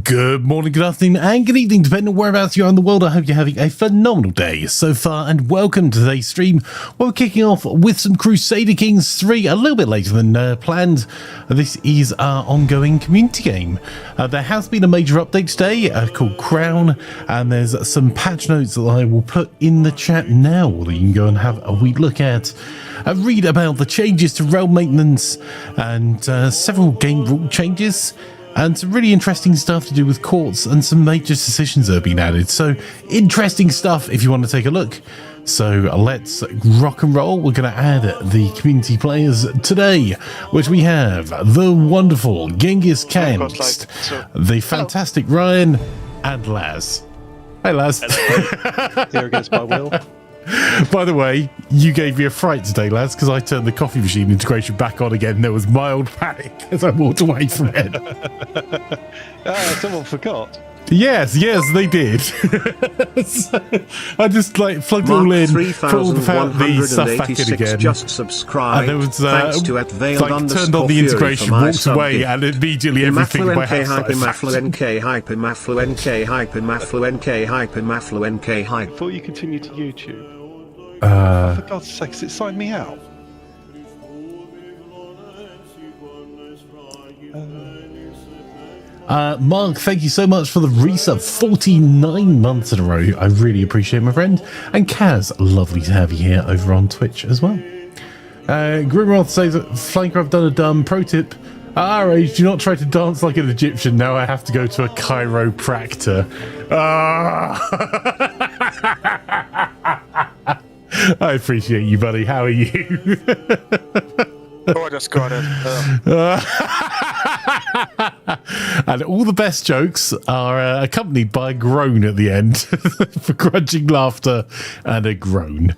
Good morning, good afternoon, and good evening, depending on whereabouts you are in the world. I hope you're having a phenomenal day so far, and welcome to today's stream. We're kicking off with some Crusader Kings III a little bit later than planned. This is our ongoing community game. There has been a major update today called Crown, and there's some patch notes that I will put in the chat now that you can go and have a wee look at. Read about the changes to realm maintenance and several game rule changes. And some really interesting stuff to do with courts and some major decisions that have been added. So interesting stuff if you want to take a look. So let's rock and roll. We're going to add the community players today, which we have the wonderful Genghis Khan, the fantastic Ryan, and Laz. Hey, Laz. Here against my will. By the way, you gave me a fright today, Laz, because I turned the coffee machine integration back on again. There was mild panic as I walked away from it. Someone forgot. Yes, they did. So I just plugged it all in, put all the stuff back in again. Just subscribed. And there was turned on the integration, walked away, and immediately everything in my house started. I Before you continue to YouTube. For God's sakes, it signed me out. Mark, thank you so much for the resub. 49 months in a row. I really appreciate it, my friend. And Kaz, lovely to have you here over on Twitch as well. Grimroth says, Flanker, I've done a dumb pro tip. Our age, do not try to dance like an Egyptian. Now I have to go to a chiropractor. I appreciate you, buddy. How are you? Oh, I just got it. And all the best jokes are accompanied by a groan at the end. Begrudging laughter and a groan.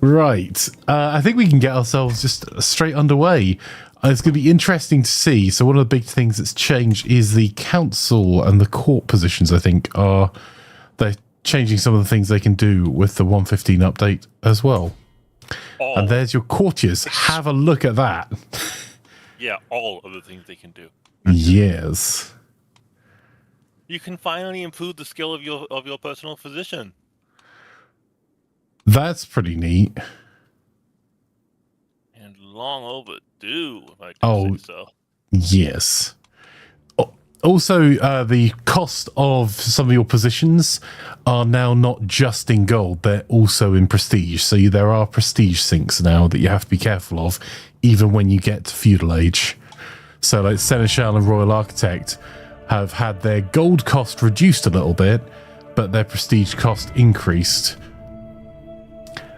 Right. I think we can get ourselves just straight underway. It's going to be interesting to see. So one of the big things that's changed is the council and the court positions, I think, they're changing some of the things they can do with the 115 update as well. And there's your courtiers. Have a look at that. Yeah, all of the things they can do. Yes. You can finally improve the skill of your personal physician. That's pretty neat. And long overdue, if I can say so. Yes. Also, the cost of some of your positions are now not just in gold, they're also in prestige. So there are prestige sinks now that you have to be careful of, even when you get to feudal age. So like Seneschal and Royal Architect have had their gold cost reduced a little bit, but their prestige cost increased.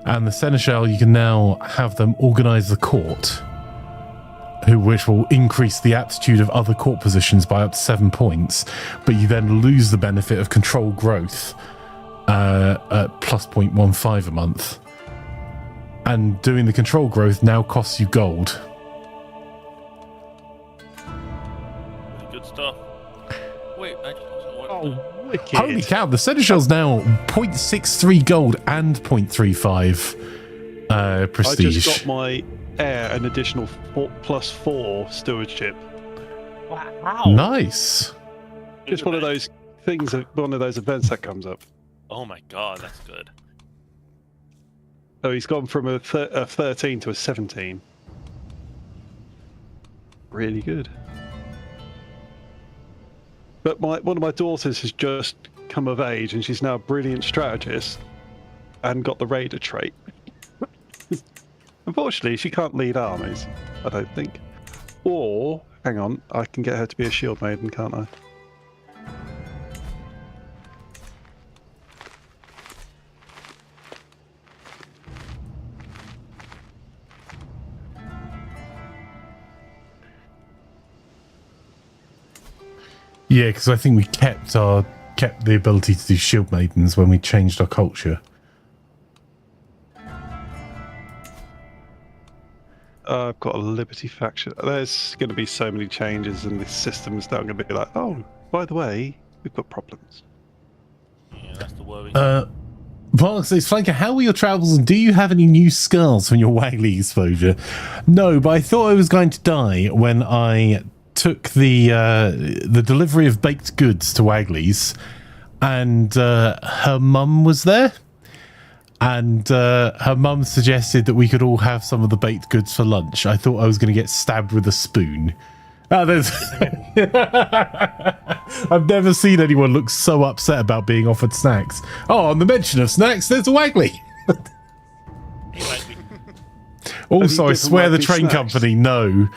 And the Seneschal, you can now have them organise the court, which will increase the aptitude of other court positions by up to 7 points, but you then lose the benefit of control growth at plus 0.15 a month. And doing the control growth now costs you gold. Good stuff. Wait, I just Wicked. Holy cow, the Seneschal's now 0.63 gold and 0.35 prestige. I just got my heir an additional +4 stewardship. Wow. Nice. Just one of those things, one of those events that comes up. Oh my god, that's good. So he's gone from a 13 to a 17. Really good. But one of my daughters has just come of age, and she's now a brilliant strategist and got the raider trait. Unfortunately, she can't lead armies, I don't think. Or, hang on, I can get her to be a shield maiden, can't I? Yeah, because I think we kept the ability to do shield maidens when we changed our culture. I've got a Liberty faction. There's going to be so many changes, and this system is now going to be like, oh, by the way, we've got problems. Yeah, that's the worry. Mark says, Flanker, how were your travels, and do you have any new scars from your Wagly exposure? No, but I thought I was going to die when I took the delivery of baked goods to Wagley's, and her mum was there. And her mum suggested that we could all have some of the baked goods for lunch. I thought I was going to get stabbed with a spoon. I've never seen anyone look so upset about being offered snacks. Oh, on the mention of snacks, there's a Wagley. Also, I swear the train company know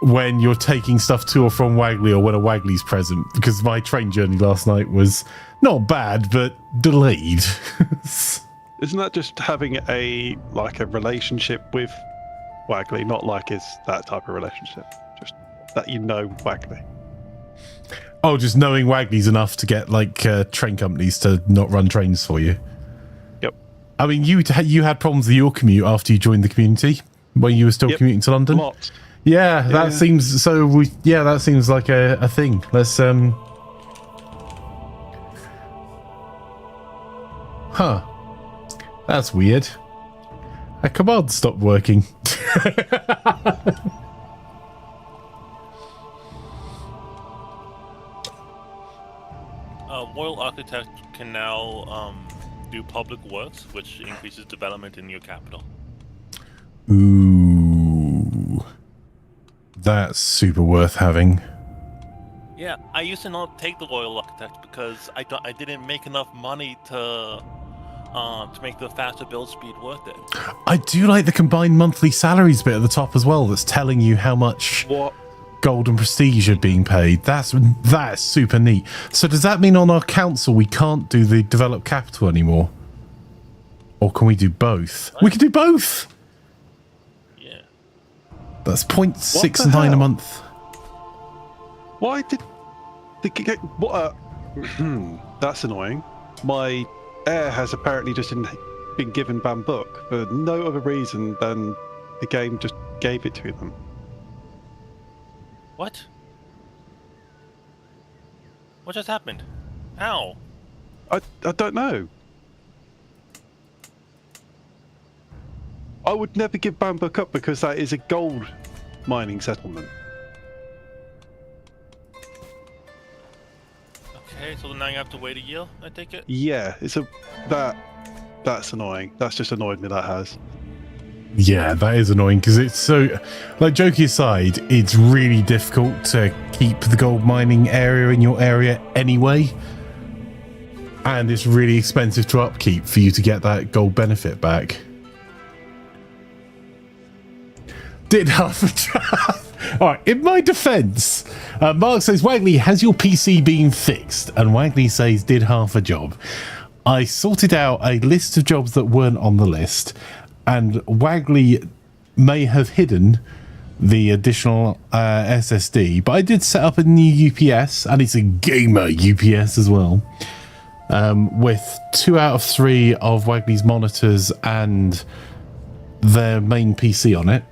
when you're taking stuff to or from Wagley or when a Wagley's present, because my train journey last night was not bad, but delayed. Isn't that just having a relationship with Wagley? Not like it's that type of relationship, just that you know Wagley. Oh, just knowing Wagley's enough to get train companies to not run trains for you. Yep. I mean, you had problems with your commute after you joined the community when you were still commuting to London. Lots. Yeah, that seems so. That seems like a thing. Let's Huh. That's weird. A command stopped working. Royal Architect can now do public works, which increases development in your capital. Ooh. That's super worth having. Yeah, I used to not take the Royal Architect because I didn't make enough money to make the faster build speed worth it. I do like the combined monthly salaries bit at the top as well. That's telling you how much gold and prestige are being paid. That's super neat. So does that mean on our council we can't do the developed capital anymore? Or can we do both? What? We can do both. Yeah. That's 0.69 a month. Why did what? That's annoying. My heir has apparently just been given Bambook for no other reason than the game just gave it to them. What? What just happened? How? I don't know. I would never give Bambook up because that is a gold mining settlement. Okay, so now you have to wait a year, I take it? Yeah, that's annoying. That's just annoyed me, that has. Yeah, that is annoying because it's so, joking aside, it's really difficult to keep the gold mining area in your area anyway. And it's really expensive to upkeep for you to get that gold benefit back. Did half a job. Alright, in my defense, Mark says, Wagley, has your PC been fixed? And Wagley says, did half a job. I sorted out a list of jobs that weren't on the list, and Wagley may have hidden the additional SSD, but I did set up a new UPS, and it's a gamer UPS as well, with 2 out of 3 of Wagley's monitors and their main PC on it.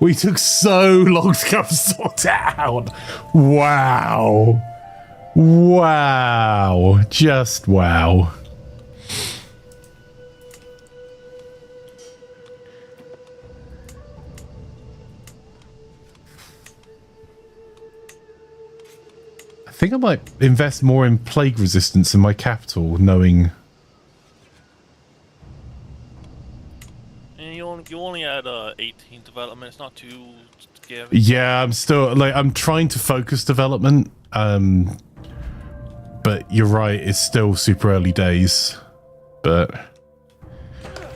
We took so long to come sort it out. Wow. Wow. Just wow. I think I might invest more in plague resistance in my capital, knowing... You only had 18 development. It's not too scary. Yeah, I'm still I'm trying to focus development. But you're right, it's still super early days. But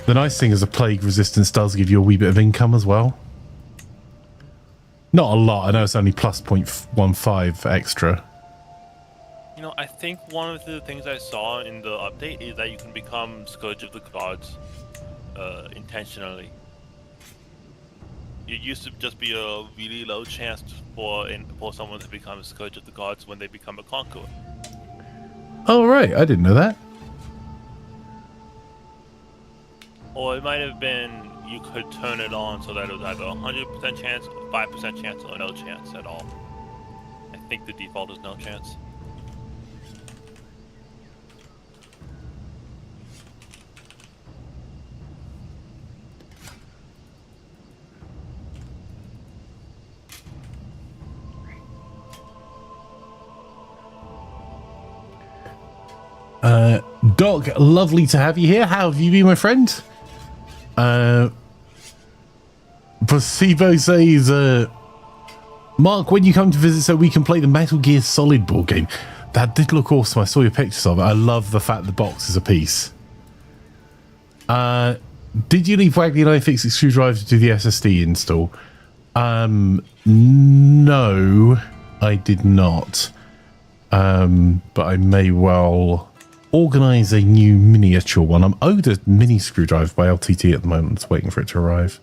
the nice thing is a plague resistance does give you a wee bit of income as well. Not a lot. I know it's only plus 0.15 extra. You know, I think one of the things I saw in the update is that you can become Scourge of the Gods intentionally. It used to just be a really low chance for someone to become a Scourge of the Gods when they become a Conqueror. Oh, right. I didn't know that. Or it might have been you could turn it on so that it was either 100% chance, 5% chance, or no chance at all. I think the default is no chance. Doc, lovely to have you here. How have you been, my friend? Placebo says, Mark, when you come to visit so we can play the Metal Gear Solid board game. That did look awesome. I saw your pictures of it. I love the fact the box is a piece. Did you leave Wagley and I fix the screwdriver to do the SSD install? No, I did not. But I may well organise a new miniature one. I'm owed a mini screwdriver by LTT at the moment. Just waiting for it to arrive.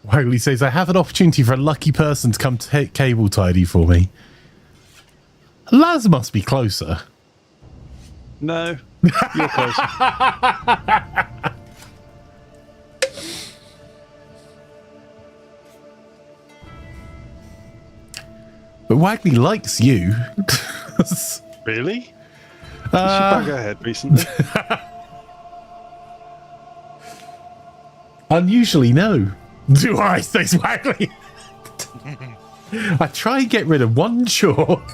Wagley says, I have an opportunity for a lucky person to come take cable tidy for me. Laz must be closer. No, you're close. But Wagley likes you. Really? She bang her head recently. Unusually, no. Do I, says Wagley? I try and get rid of one chore.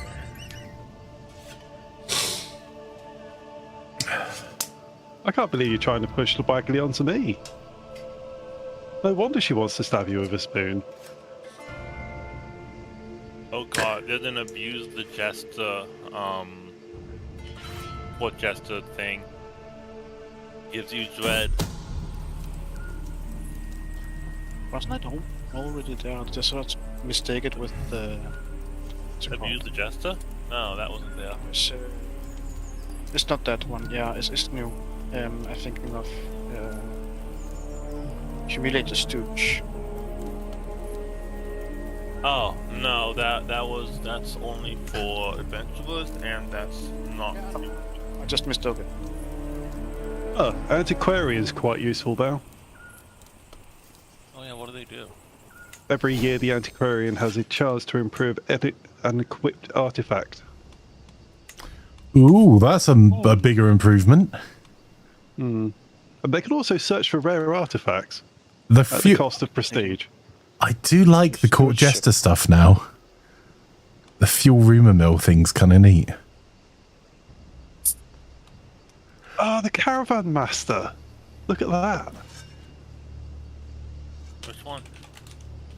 I can't believe you're trying to push the Wagley onto me. No wonder she wants to stab you with a spoon. Oh god, didn't abuse the Jester, what Jester thing? Gives you dread. Wasn't I already there? Just not mistake it with the... Abuse the Jester? No, that wasn't there. It's not that one, yeah, it's new. I'm thinking of Humiliate the Stooge. Oh, no, that's only for Adventurers, and that's not... I just mistook it. Oh, Antiquarian's quite useful though. Oh yeah, what do they do? Every year the Antiquarian has a chance to improve an equipped artifact. Ooh, that's a bigger improvement. And they can also search for rare artifacts At the cost of prestige. I do like the Court Jester stuff now. The fuel rumour mill thing's kind of neat. Oh, the Caravan Master. Look at that. Which one?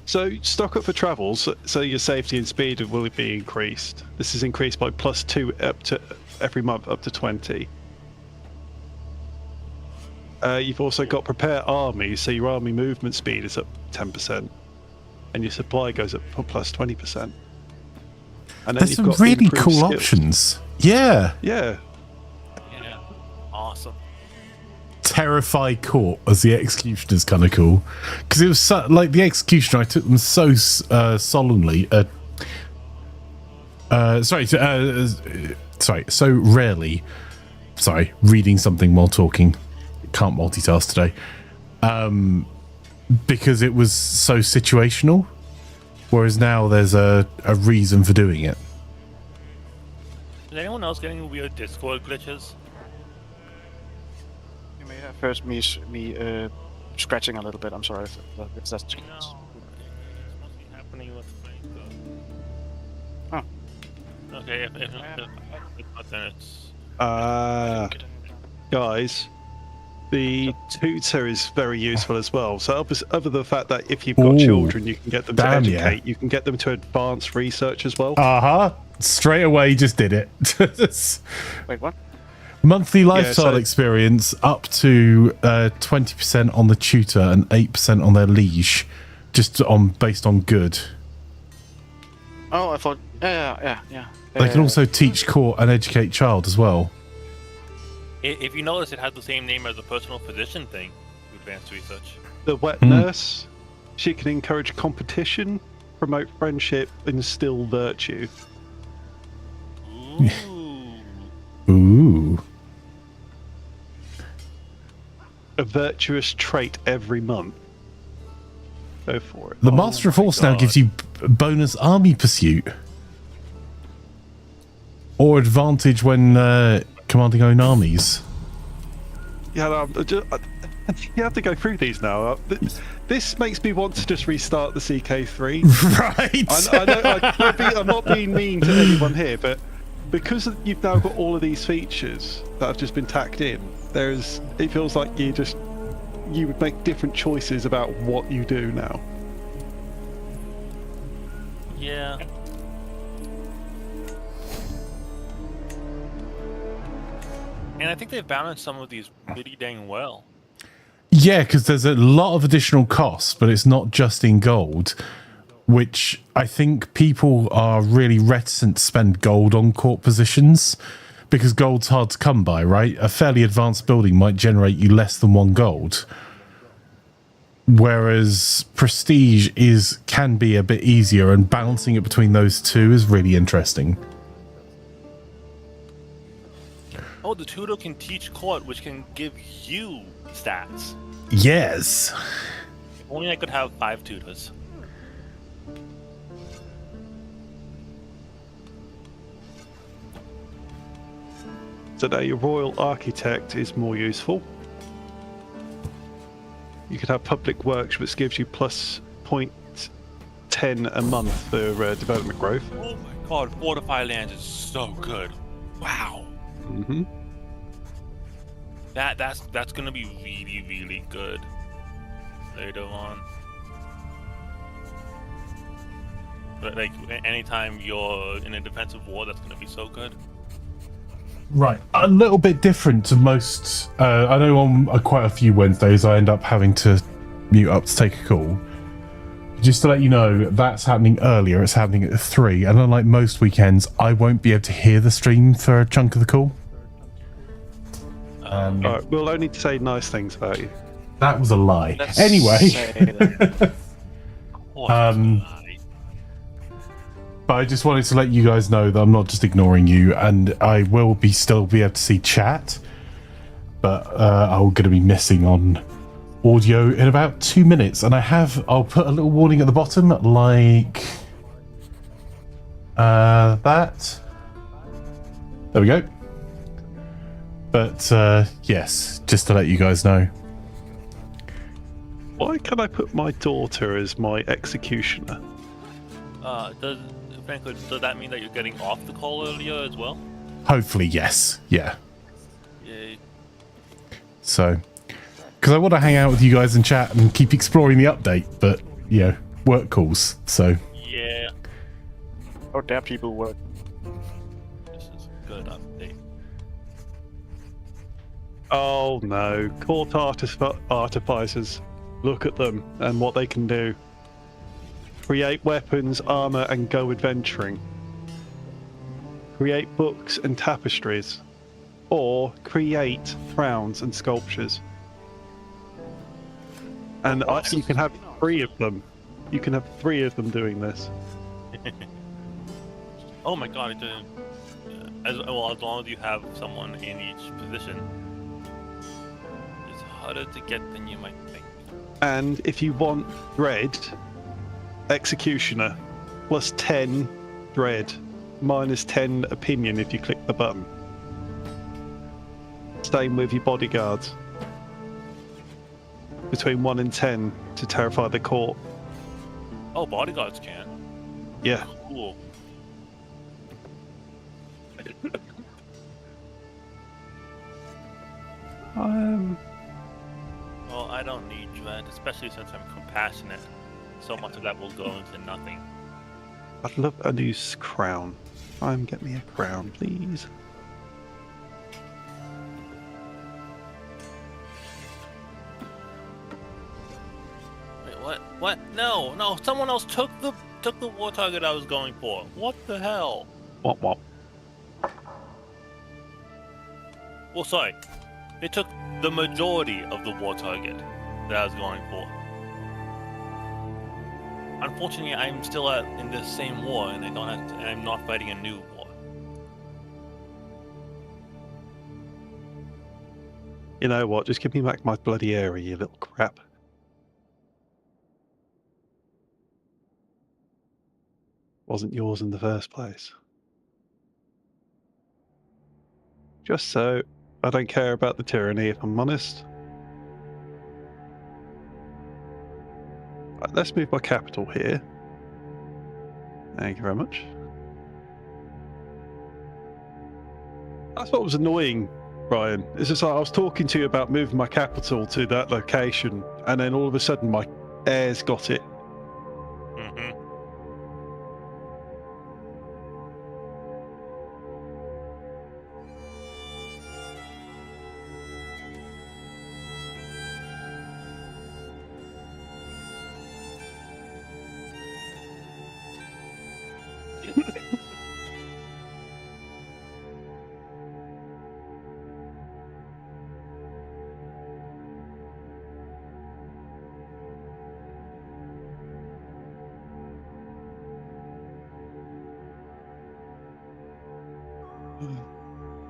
So stock up for travels, so your safety and speed will be increased. This is increased by +2 up to every month up to 20. You've also got prepare armies, so your army movement speed is up 10%, and your supply goes up for +20%. And then There's some really cool options. Yeah. Yeah. Yeah. Awesome. Terrify Court as the Executioner's kind of cool. Because it was like the Executioner, I took them so solemnly. So rarely. Sorry, reading something while talking. Can't multitask today. Because it was so situational. Whereas now there's a reason for doing it. Is anyone else getting weird Discord glitches? You may have heard me scratching a little bit. I'm sorry if that's the case. No. It's mostly happening with Oh. Okay, if not, then it's... Guys, the tutor is very useful as well. So other than the fact that if you've got children, you can get them to educate, you can get them to advance research as well. Straight away just did it. Wait, what? Monthly lifestyle experience up to 20% on the tutor and 8% on their liege, just based on good. Oh, I thought... Yeah. They can also teach court and educate child as well. If you notice, it has the same name as the personal physician thing, advanced research. The wet nurse, she can encourage competition, promote friendship, instill virtue. Ooh. A virtuous trait every month. Go for it. The Master of Force now gives you bonus army pursuit. Or advantage when commanding own armies. Yeah, You have to go through these now. This makes me want to just restart the CK3. Right. I'm not being mean to anyone here, but because you've now got all of these features that have just been tacked in, it feels like you would make different choices about what you do now. Yeah. And I think they've balanced some of these pretty dang well. Yeah, because there's a lot of additional costs, but it's not just in gold, which I think people are really reticent to spend gold on court positions because gold's hard to come by, right? A fairly advanced building might generate you less than 1 gold, whereas prestige can be a bit easier, and balancing it between those two is really interesting. Oh, the tutor can teach court, which can give you stats. Yes. If only I could have 5 tutors. So now your Royal Architect is more useful. You could have Public Works, which gives you plus 0.10 a month for development growth. Oh my god, Fortify Lands is so good. Wow. Mm-hmm. That's gonna be really, really good later on. But like anytime you're in a defensive war, that's gonna be so good. Right. A little bit different to most. I know on quite a few Wednesdays I end up having to mute up to take a call. Just to let you know, that's happening earlier. It's happening at 3. And unlike most weekends, I won't be able to hear the stream for a chunk of the call. All right, we'll only say nice things about you. That was a lie. Let's Anyway. say that. But I just wanted to let you guys know that I'm not just ignoring you, and I will still be able to see chat, but I'm going to be missing on audio in about 2 minutes, and I'll put a little warning at the bottom, like that. There we go. But yes, just to let you guys know. Why can I put my daughter as my executioner? Does that mean that you're getting off the call earlier as well? Hopefully, yes. Yeah. Yay. So, because I want to hang out with you guys in chat and keep exploring the update, but, you know, work calls, so. Yeah. Oh, there people work. This is a good update. Oh no, court artificers. Look at them and what they can do. Create weapons, armor, and go adventuring. Create books and tapestries. Or create crowns and sculptures. And you can have 3 of them. You can have 3 of them doing this. Oh my god, it didn't. As long as you have someone in each position, it's harder to get than you might think. And if you want dread, executioner, plus 10 dread, minus 10 opinion if you click the button. Same with your bodyguards. Between 1 and 10 to terrify the court. Oh, bodyguards can. Yeah. Cool. Well, I don't need dread, especially since I'm compassionate. So much of that will go into nothing. I'd love a new crown. Get me a crown, please. Wait, what? What? No, no! Someone else took the war target I was going for. What the hell? What? Well, sorry. They took the majority of the war target that I was going for. Unfortunately, I'm still in the same war, and I'm not fighting a new war. You know what? Just give me back my bloody area, you little crap. Wasn't yours in the first place. Just so I don't care about the tyranny, if I'm honest. Right, let's move my capital here. Thank you very much. That's what was annoying, Brian. It's just like I was talking to you about moving my capital to that location, and then all of a sudden my heirs got it. Mm-hmm.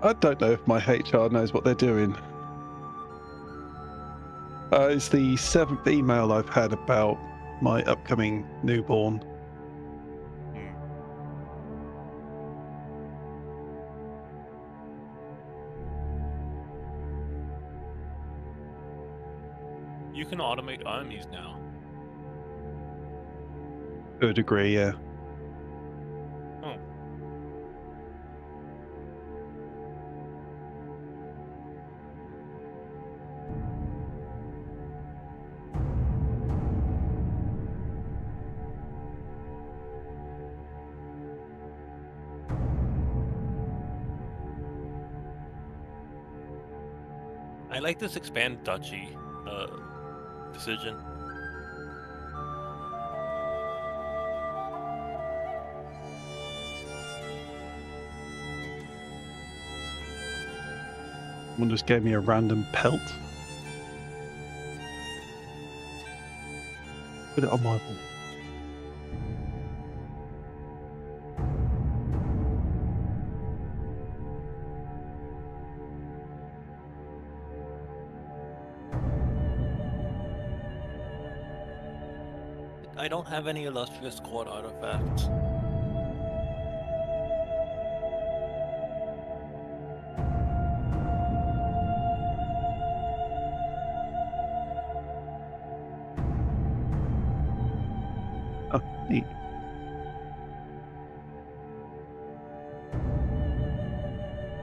I don't know if my HR knows what they're doing. It's the 7th email I've had about my upcoming newborn. You can automate armies now. To a degree, yeah. Oh. I like this expand duchy decision. Someone just gave me a random pelt. Put it on my wall. I don't have any illustrious court artifacts. Oh, neat.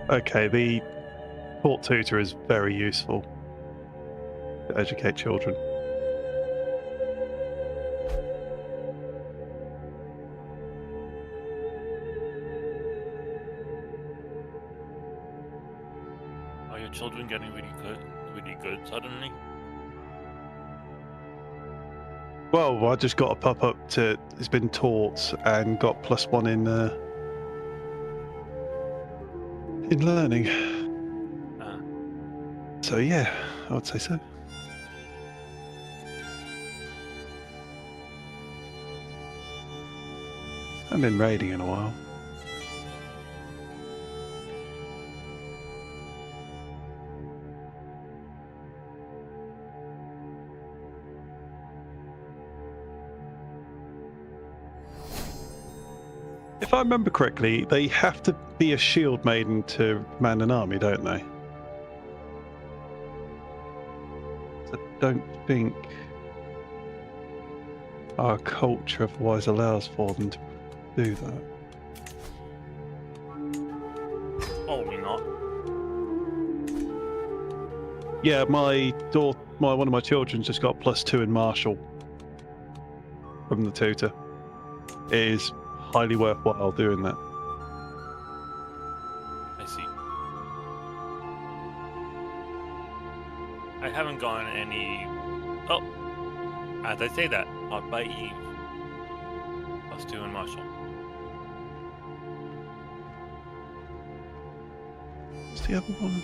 Okay, the court tutor is very useful to educate children. Are your children getting really good suddenly? Well, I just got a pop-up to it's been taught and got +1 in learning. So yeah, I would say so. I haven't been raiding in a while. If I remember correctly, they have to be a shield maiden to command an army, don't they? I don't think our culture otherwise allows for them to do that. Probably not. Yeah, one of my children's just got +2 in martial from the tutor. It is highly worthwhile doing that. I see. I haven't gotten any. Oh, as I say that, Talk by Eve. +2 in martial. What's the other one?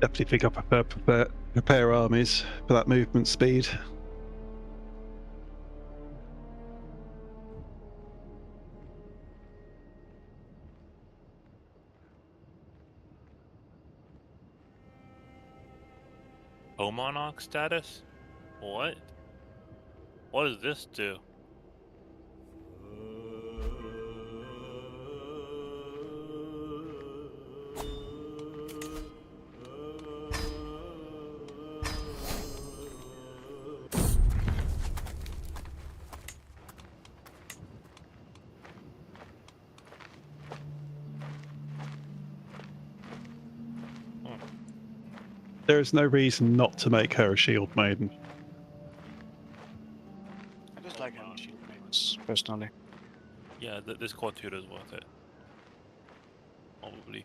Definitely think I prepare armies for that movement speed. Co-monarch status? What? What does this do? There is no reason not to make her a shield maiden. I just like having shield maidens, personally. Yeah, this core tutor is worth it. Probably.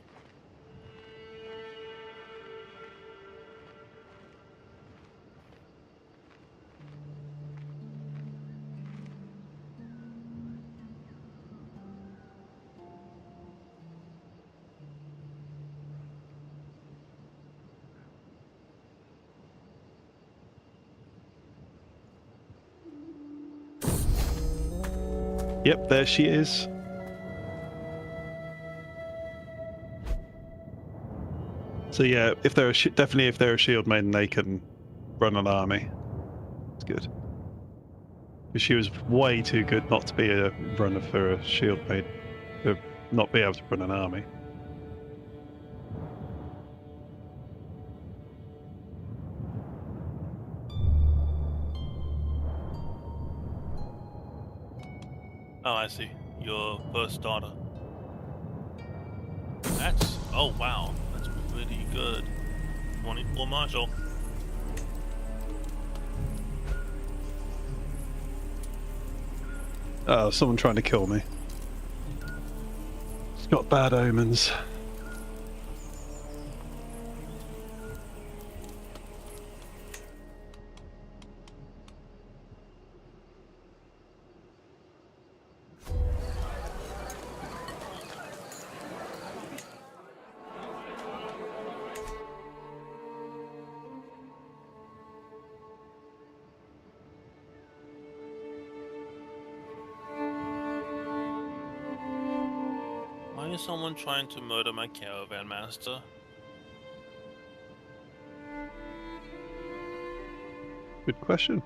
Yep, there she is. So yeah, if they're definitely if they're a shield maiden, they can run an army. It's good. Because she was way too good not to be a runner for a shield maiden, to not be able to run an army. Oh, I see. Your first starter. That's... oh, wow. That's pretty good. 24 Marshall. Oh, someone trying to kill me. It's got bad omens. Why is someone trying to murder my caravan master? Good question.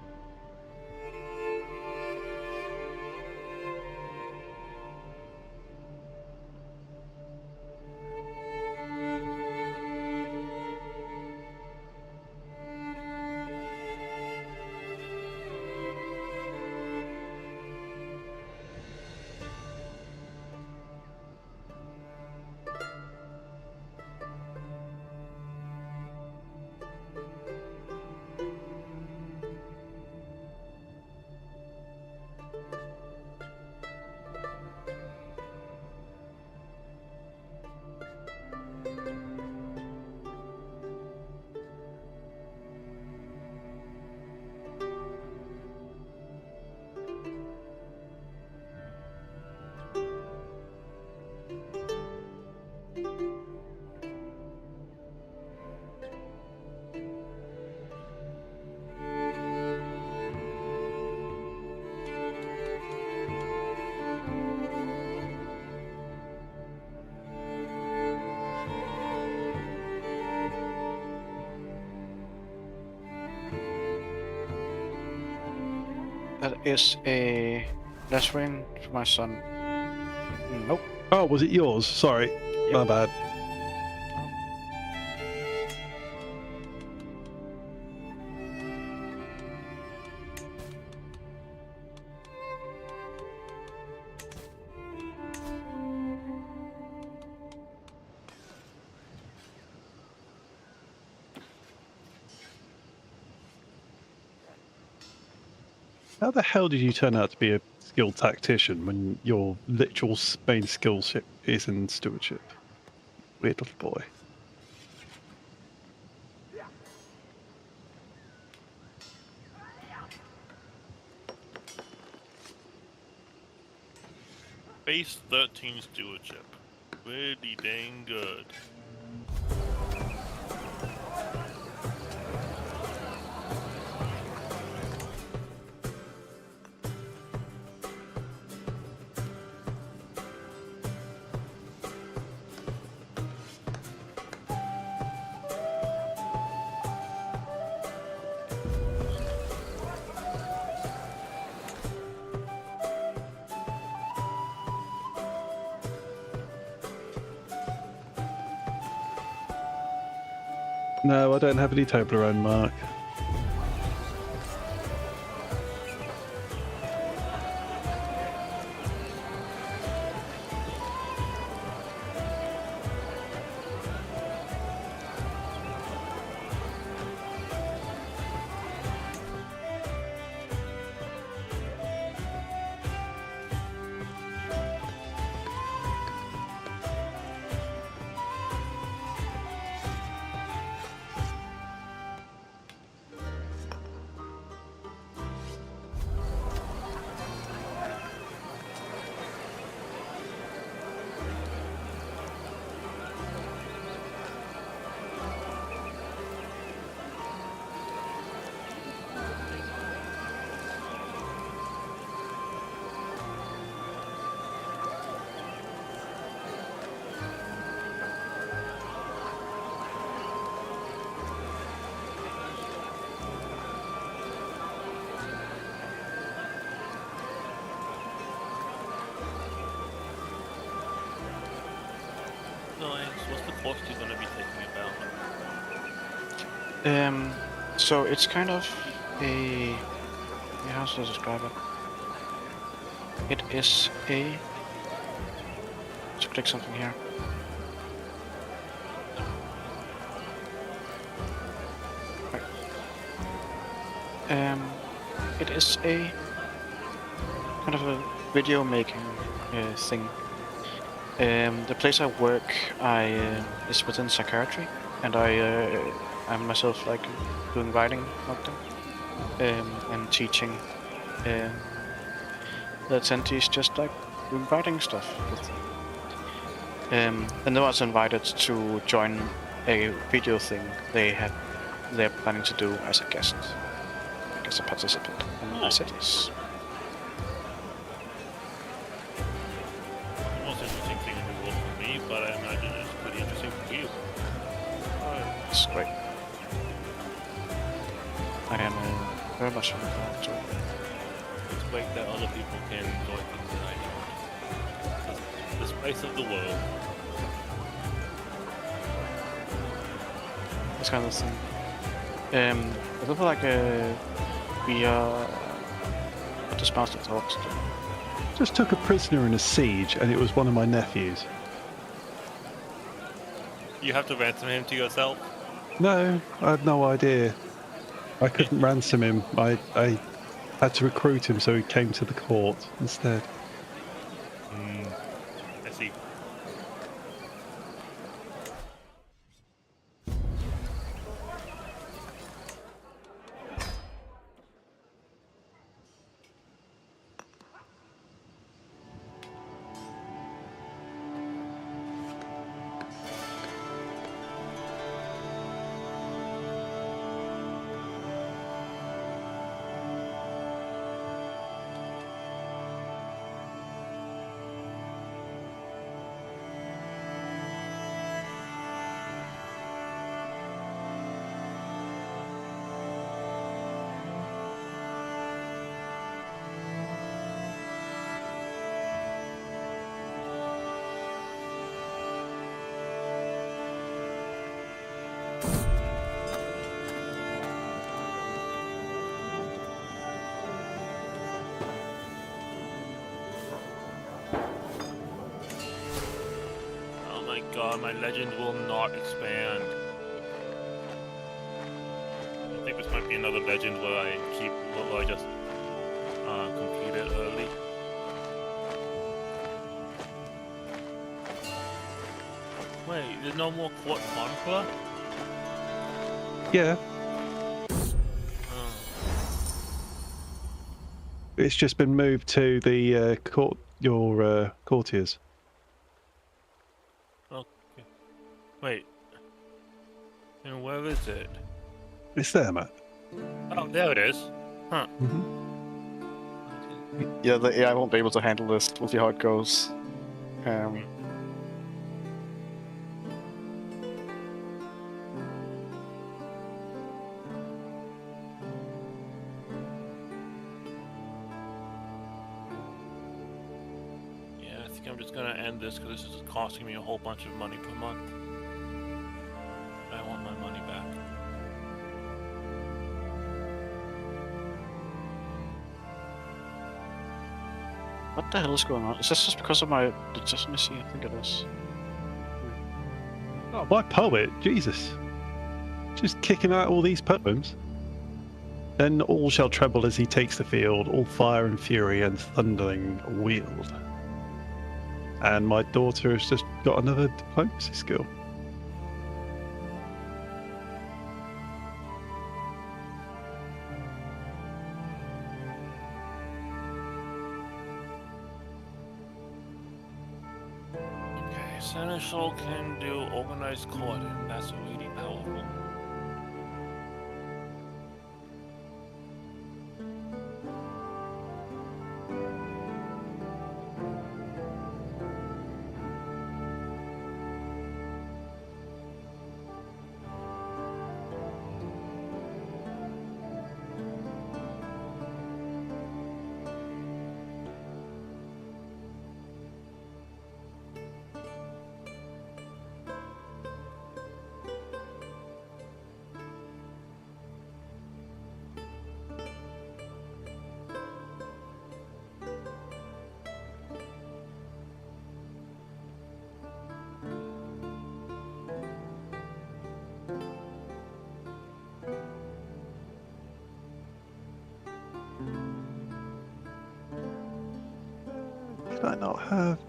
That is a last win for my son. Nope. Oh, was it yours? Sorry. My bad. How the hell did you turn out to be a skilled tactician when your literal main skill is in stewardship? Weird little boy. Base 13 stewardship. Pretty dang good. No, I don't have any Toblerone, Mark. What's the course you're going to be taking about? So it's kind of a... how should I describe it? It is a... Let's click something here. Right. It is a kind of a video making thing. The place I work, is within psychiatry, and I'm myself like doing writing about them, and teaching the attendees just like doing writing stuff with them. And I was invited to join a video thing they're planning to do as a guest, like as a participant, and I said yes. But I imagine it's pretty interesting for you. It's great. I am very much looking forward to it. It's great that other people can enjoy things that I do. The space of the world. This kind of thing. I feel like we are just master talks. Just took a prisoner in a siege, and it was one of my nephews. You have to ransom him to yourself? No, I had no idea. I couldn't ransom him. I had to recruit him, so he came to the court instead. I see. God, my legend will not expand. I think this might be another legend where I just complete it early. Wait, there's no more Court Chronicler? Yeah. Oh. It's just been moved to the courtiers. Okay. Wait. And where is it? It's there, Matt. Oh, there it is. Huh. Yeah, the AI won't be able to handle this. We'll see how it goes. Yeah, I think I'm just gonna end this because this is costing me a whole bunch of money per month. I want my money back. What the hell is going on? Is this just because of my legitimacy? I think it is. Oh, my poet, Jesus. Just kicking out all these poems. Then all shall tremble as he takes the field, all fire and fury and thundering wield. And my daughter has just got another diplomacy skill. Okay, Seneschal can do organized court, and that's really powerful. Did I not have?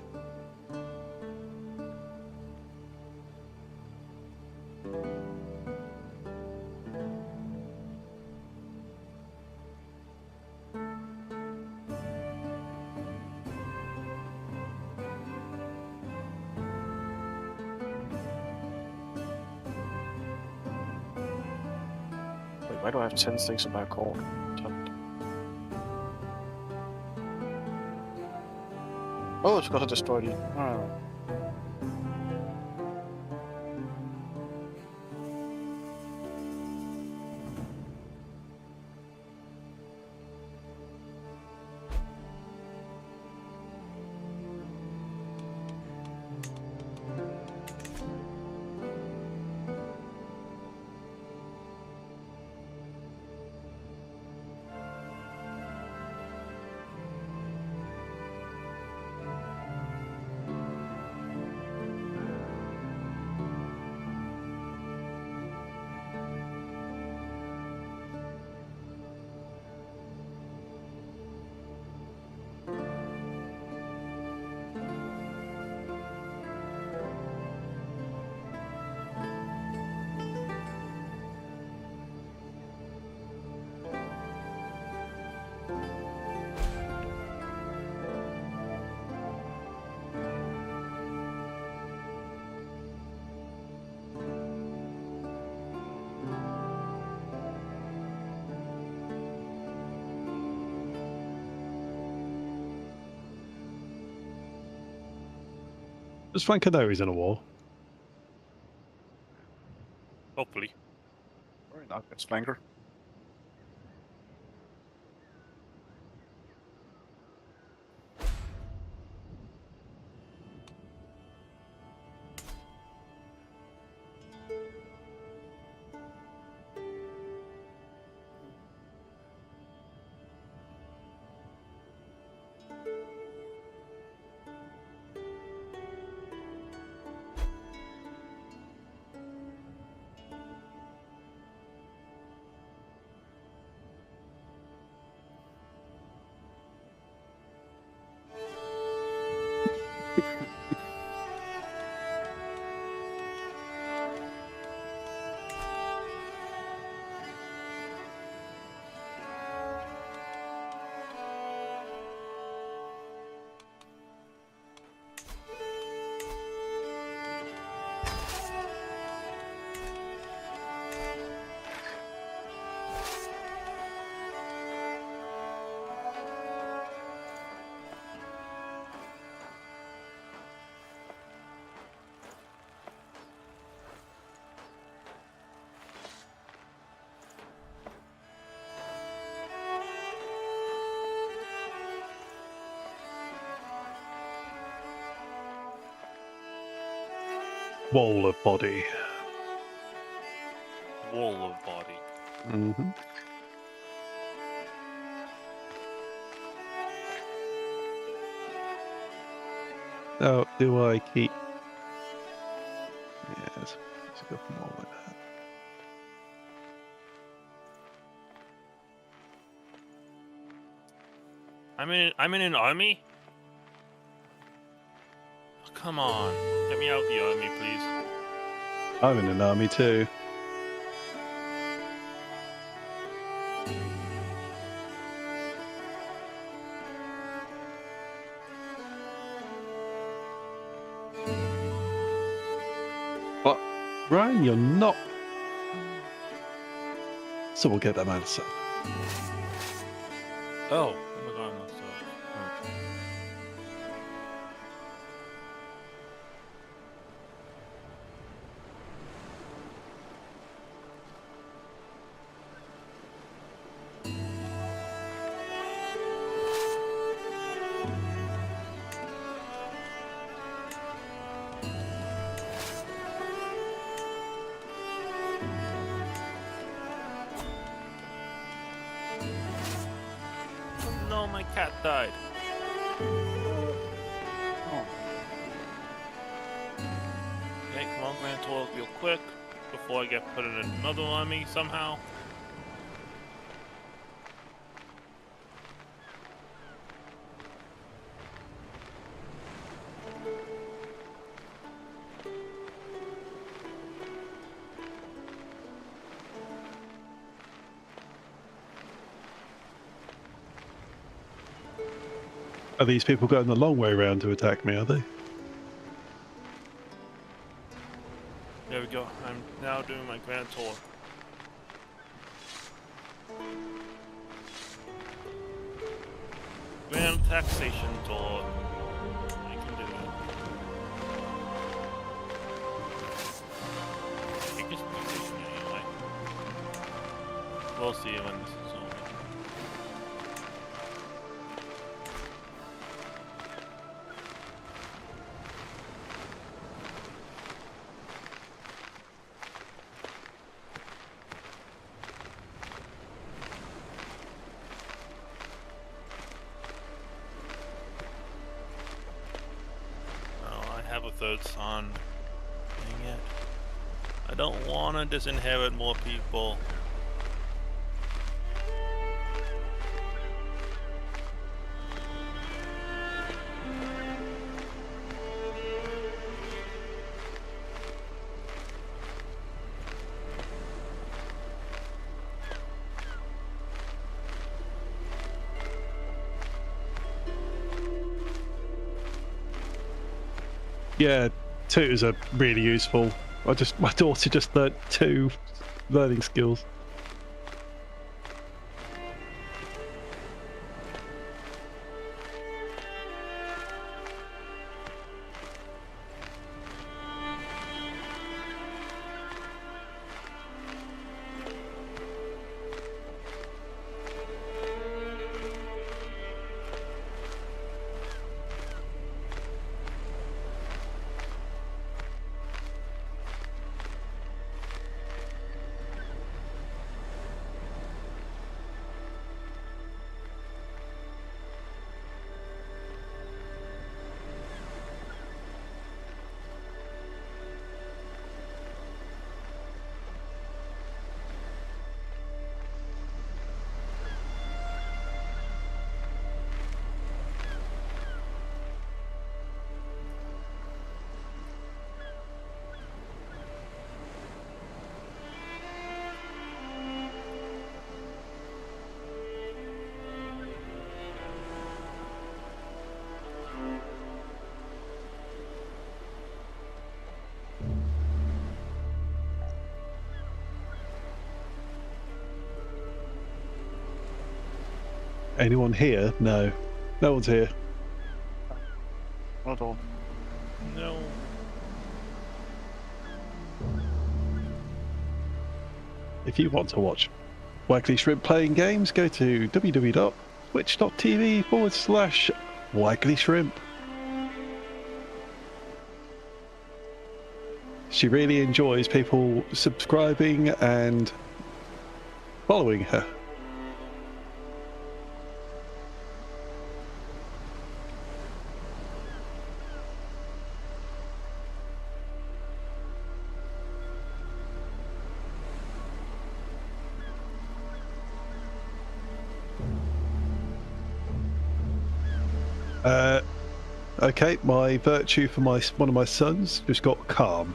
Wait, why do I have 10 things in my court? Oh, it's because I destroyed it. Oh. Does Flanker know he's in a war? Hopefully. Very nice, Flanker. Wall of body. Wall of body. Mm-hmm. Oh, do I keep? Yeah, let's go for more like that. I'm in an army. Oh, come on, get me out of the army, please. I'm in an army too. What? Ryan, you're not. So we'll get that answer. Oh my god, I'm so. Oh no, my cat died. Oh. Okay, come on, Grand Tour real quick before I get put in another army somehow. Are these people going the long way around to attack me, are they? There we go. I'm now doing my Grand Tour. Grand Taxation Tour. I can do it. I guess taxation anyway. We'll see when this is over. Have a third son. Dang it. I don't want to disinherit more people. Yeah, tutors are really useful. My daughter just learnt 2 learning skills. Anyone here? No. No one's here. Not all. No. If you want to watch Waggly Shrimp playing games, go to www.twitch.tv/Waggly Shrimp. She really enjoys people subscribing and following her. Okay, my virtue for one of my sons just got calm.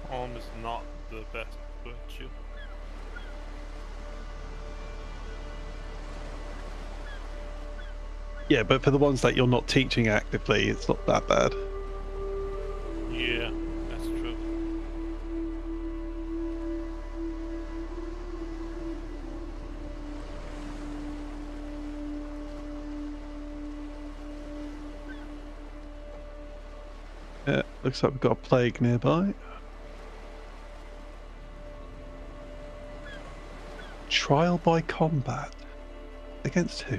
Calm is not the best virtue. Yeah, but for the ones that you're not teaching actively, it's not that bad. Yeah, that's true. Yeah, looks like we've got a plague nearby. Trial by combat. Against who?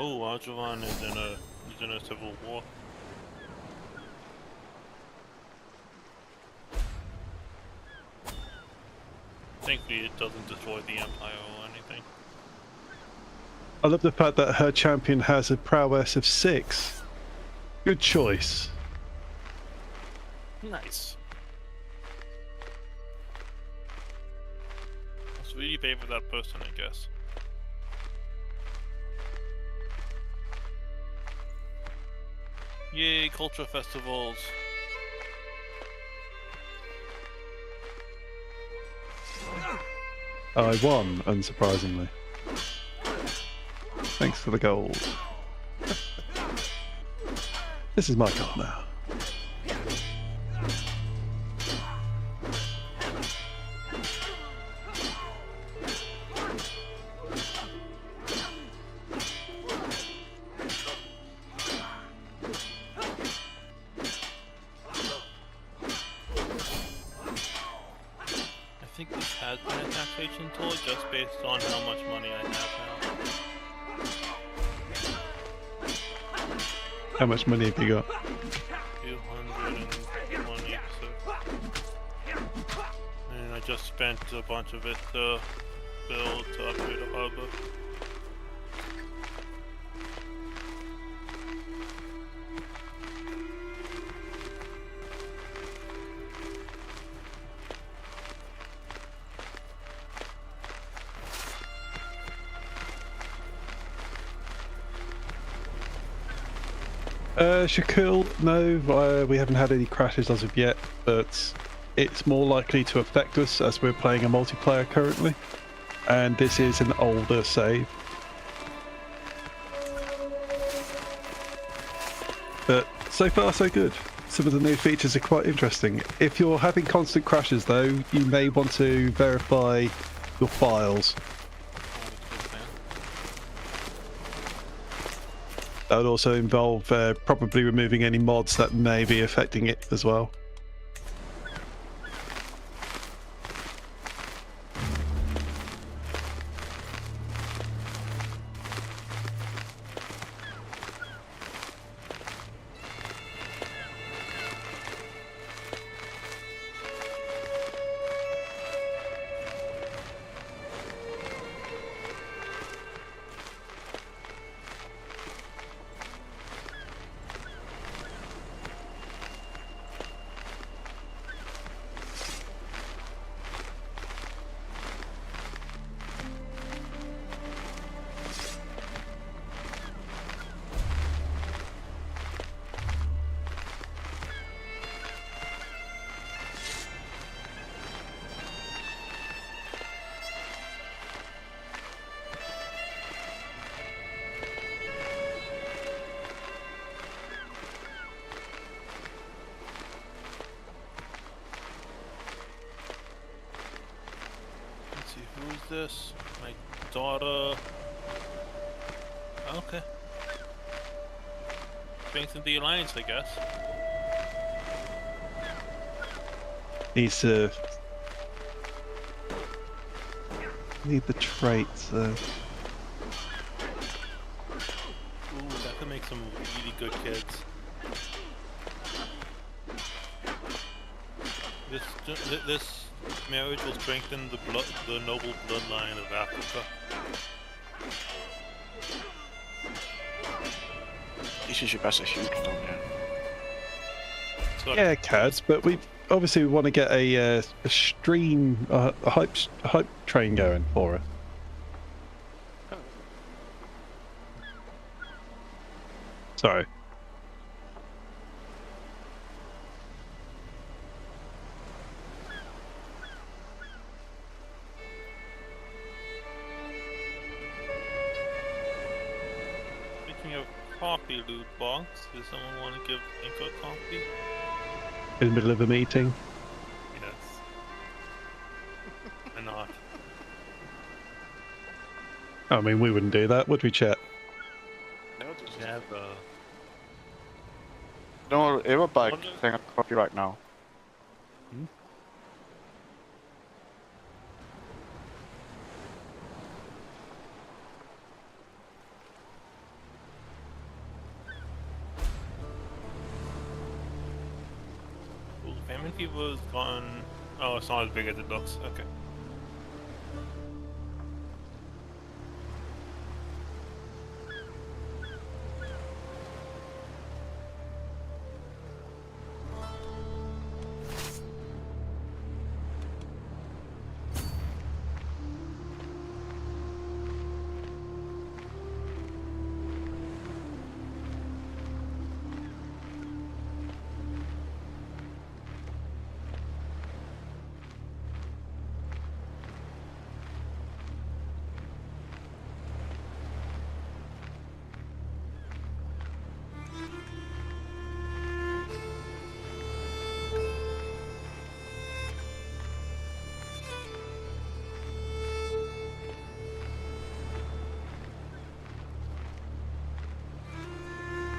Oh, Arjavan is in a civil war. Thankfully, it doesn't destroy the Empire or anything. I love the fact that her champion has a prowess of 6. Good choice. Nice. I was really favor that person, I guess. Yay, culture festivals. I won, unsurprisingly. Thanks for the gold. This is my goal now. I think this has been a taxation tool just based on how much money I have now. How much money have you got? 220, and I just spent a bunch of it to build to upgrade a harbor. Shakul, no, we haven't had any crashes as of yet, but it's more likely to affect us as we're playing a multiplayer currently, and this is an older save. But so far so good. Some of the new features are quite interesting. If you're having constant crashes though, you may want to verify your files. That would also involve probably removing any mods that may be affecting it as well. Let's see, who's this? My daughter. Okay. Strengthen the alliance, I guess. He's need the traits. Ooh, that could make some really good kids. This marriage will strengthen the noble bloodline of Africa. This is your best huge down here. So, Yeah, cads, but we obviously want to get a stream, a hype train going for it. Sorry. Speaking of coffee loot box, does someone want to give Inco coffee? In the middle of a meeting. Yes. Why not? I mean, we wouldn't do that, would we, chat? Never. No, ever buy thing of coffee right now. Well, the famine fever is gone. Oh, it's not as big as it looks. Okay.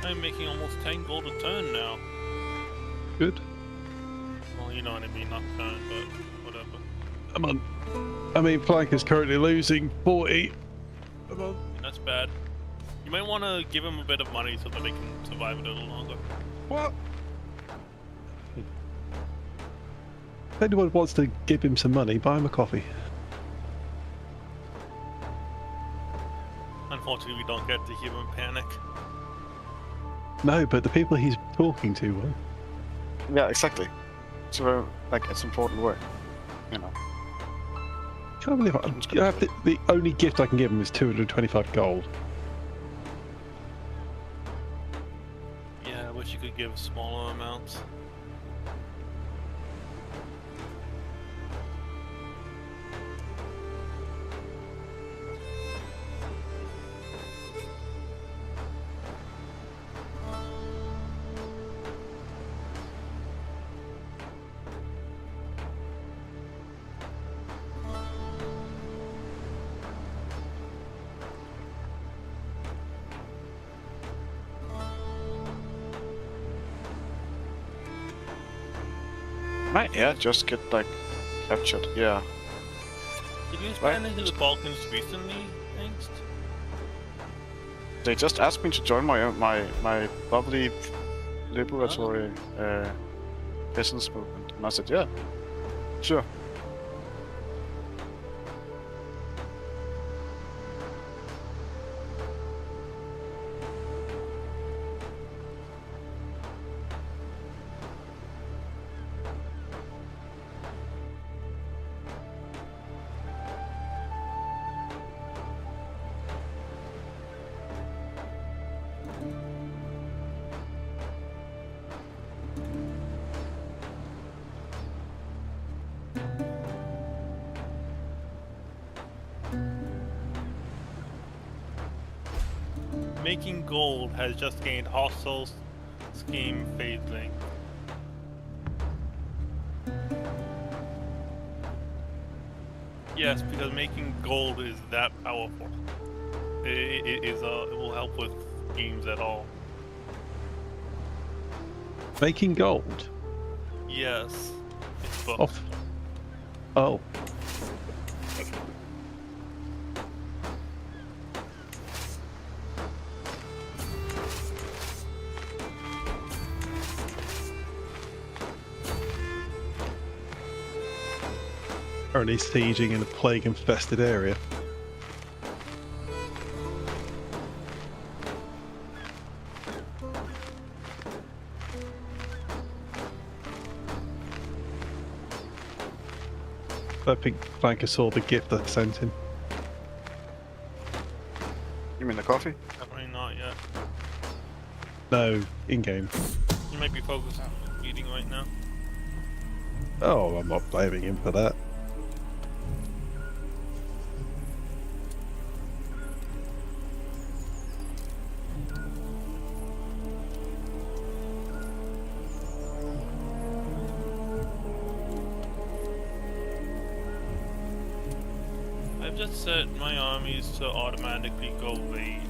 I'm making almost 10 gold a turn now. Good. Well, you know what I mean, not turn, but whatever. I'm on. I mean, Plank is currently losing 40. I'm on. That's bad. You might want to give him a bit of money so that they can survive a little longer. What? If anyone wants to give him some money, buy him a coffee. Unfortunately, we don't get to hear him panic. No, but the people he's talking to will. Yeah, exactly. So, like, it's important work, you know. Can't believe the only gift I can give him is 225 gold. Yeah, I wish you could give smaller amounts. Right, yeah, just get, like, captured, yeah. Did you expand into the Balkans recently, Angst? They just asked me to join my lovely liberatory business movement, and I said, yeah, sure. Making gold has just gained hostile scheme phase link. Yes, because making gold is that powerful. It will help with schemes at all. Making gold. Yes. It's booked. Off. Oh. Currently sieging in a plague-infested area. I think Flanker saw the gift I sent him. You mean the coffee? Definitely not yet. No, in-game. You might be focused on eating right now. Oh, I'm not blaming him for that. I've just set my armies to automatically go raid.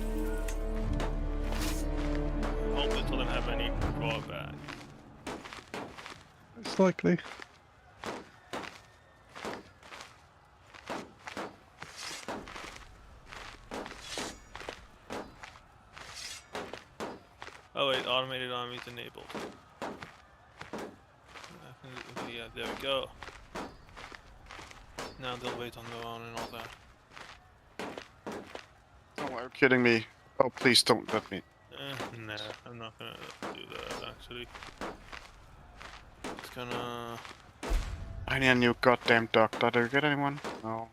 Hope it doesn't have any drawback. It's likely. Oh wait, automated armies enabled. Yeah, there we go. Now they'll wait on their own and all that. Oh, are you kidding me? Oh, please don't let me. Nah, I'm not gonna do that actually. It's gonna... I need a new goddamn doctor. Did you get anyone? No.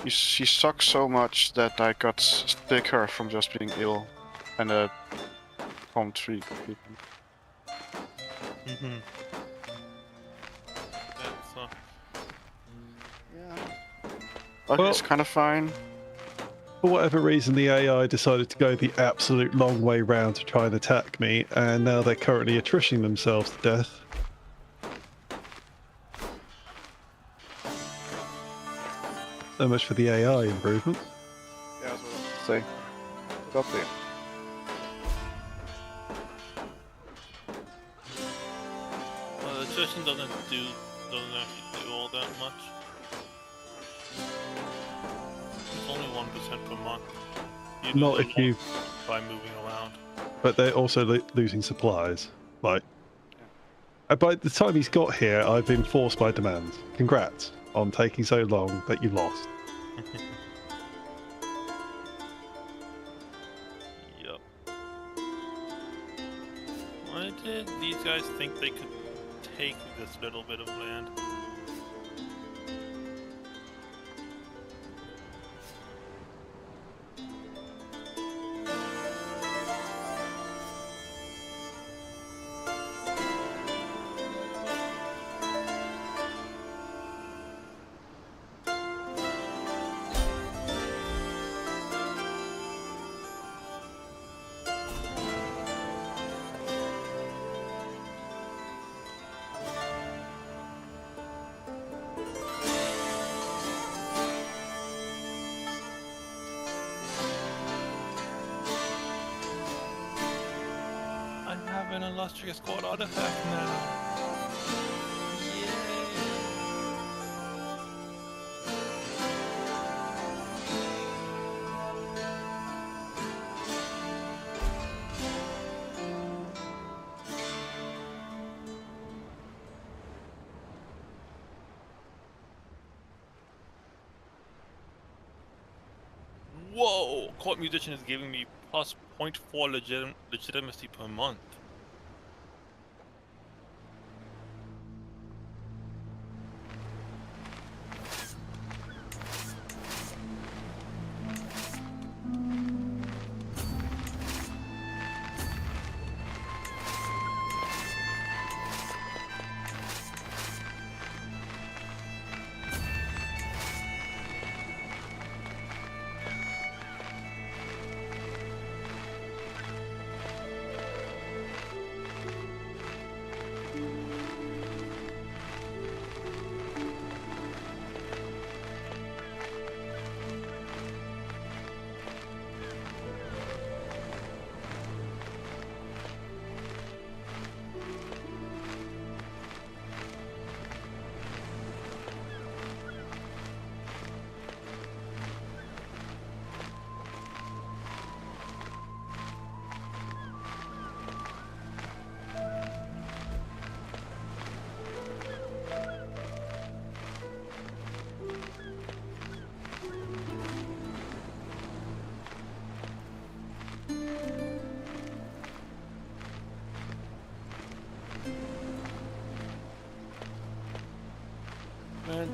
She sucks so much that I got sicker from just being ill and home treatment. Mm-hmm. So, Yeah. But Well- it's kind of fine. For whatever reason, the AI decided to go the absolute long way round to try and attack me, and now they're currently attritioning themselves to death. So much for the AI improvement. Yeah, that's what I was saying. Got there. the attrition doesn't actually do all that much. It's only 1% per month. You Not lose if a you, lot by moving around. but they're also losing supplies. Like, by the time he's got here, I've been forced by demands. Congrats on taking so long that you lost. Yup. Why did these guys think they could take this little bit of land? I have an illustrious squad artifact now. Yay! Whoa! Court Musician is giving me plus 0.4 legitimacy per month.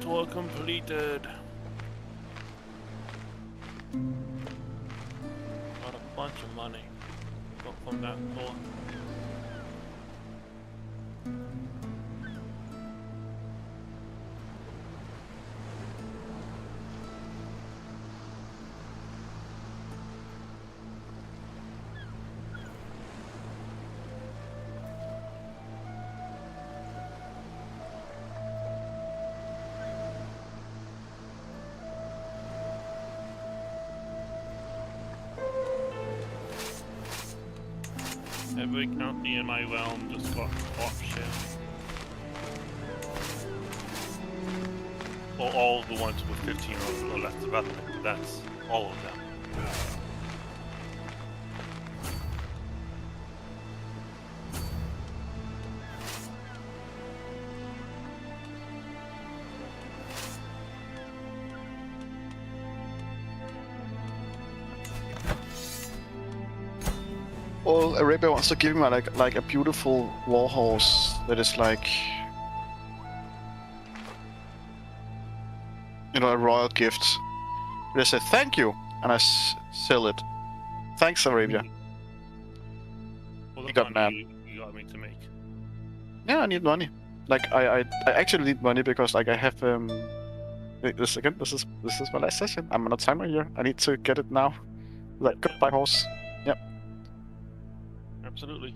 tour completed. Got a bunch of money from that tour. Every county in my realm just got option. Well, all the ones with 15 or less development. That's all of them. Well, Arabia wants to give me like a beautiful warhorse that is like, you know, a royal gift. They say thank you, and I sell it. Thanks, Arabia. Well, You got mad. You got me to make. Yeah, I need money. Like I actually need money because like I have this again. This is my last session. I'm on a timer here. I need to get it now. Like goodbye horse. Yep. Absolutely.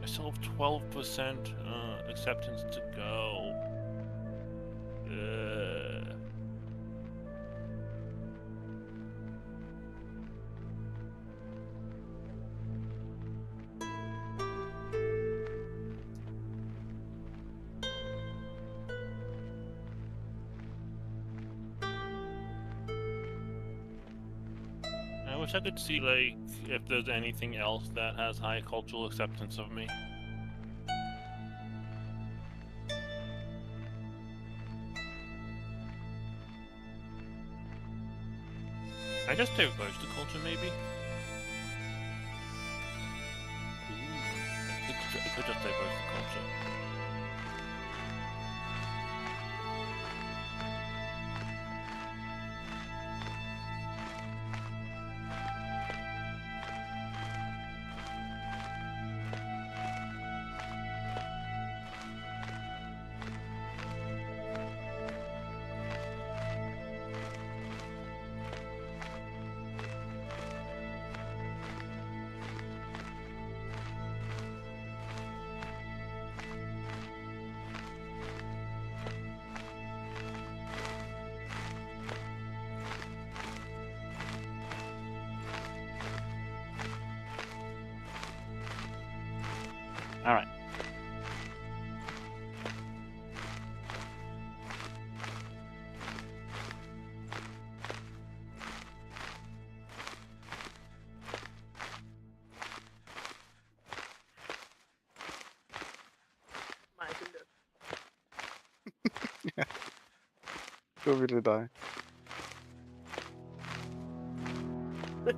I still have 12% acceptance to go. I wish I could see, like, if there's anything else that has high cultural acceptance of me. I just diverge the culture, maybe? I could just diverge the culture. All right. Go really die. What?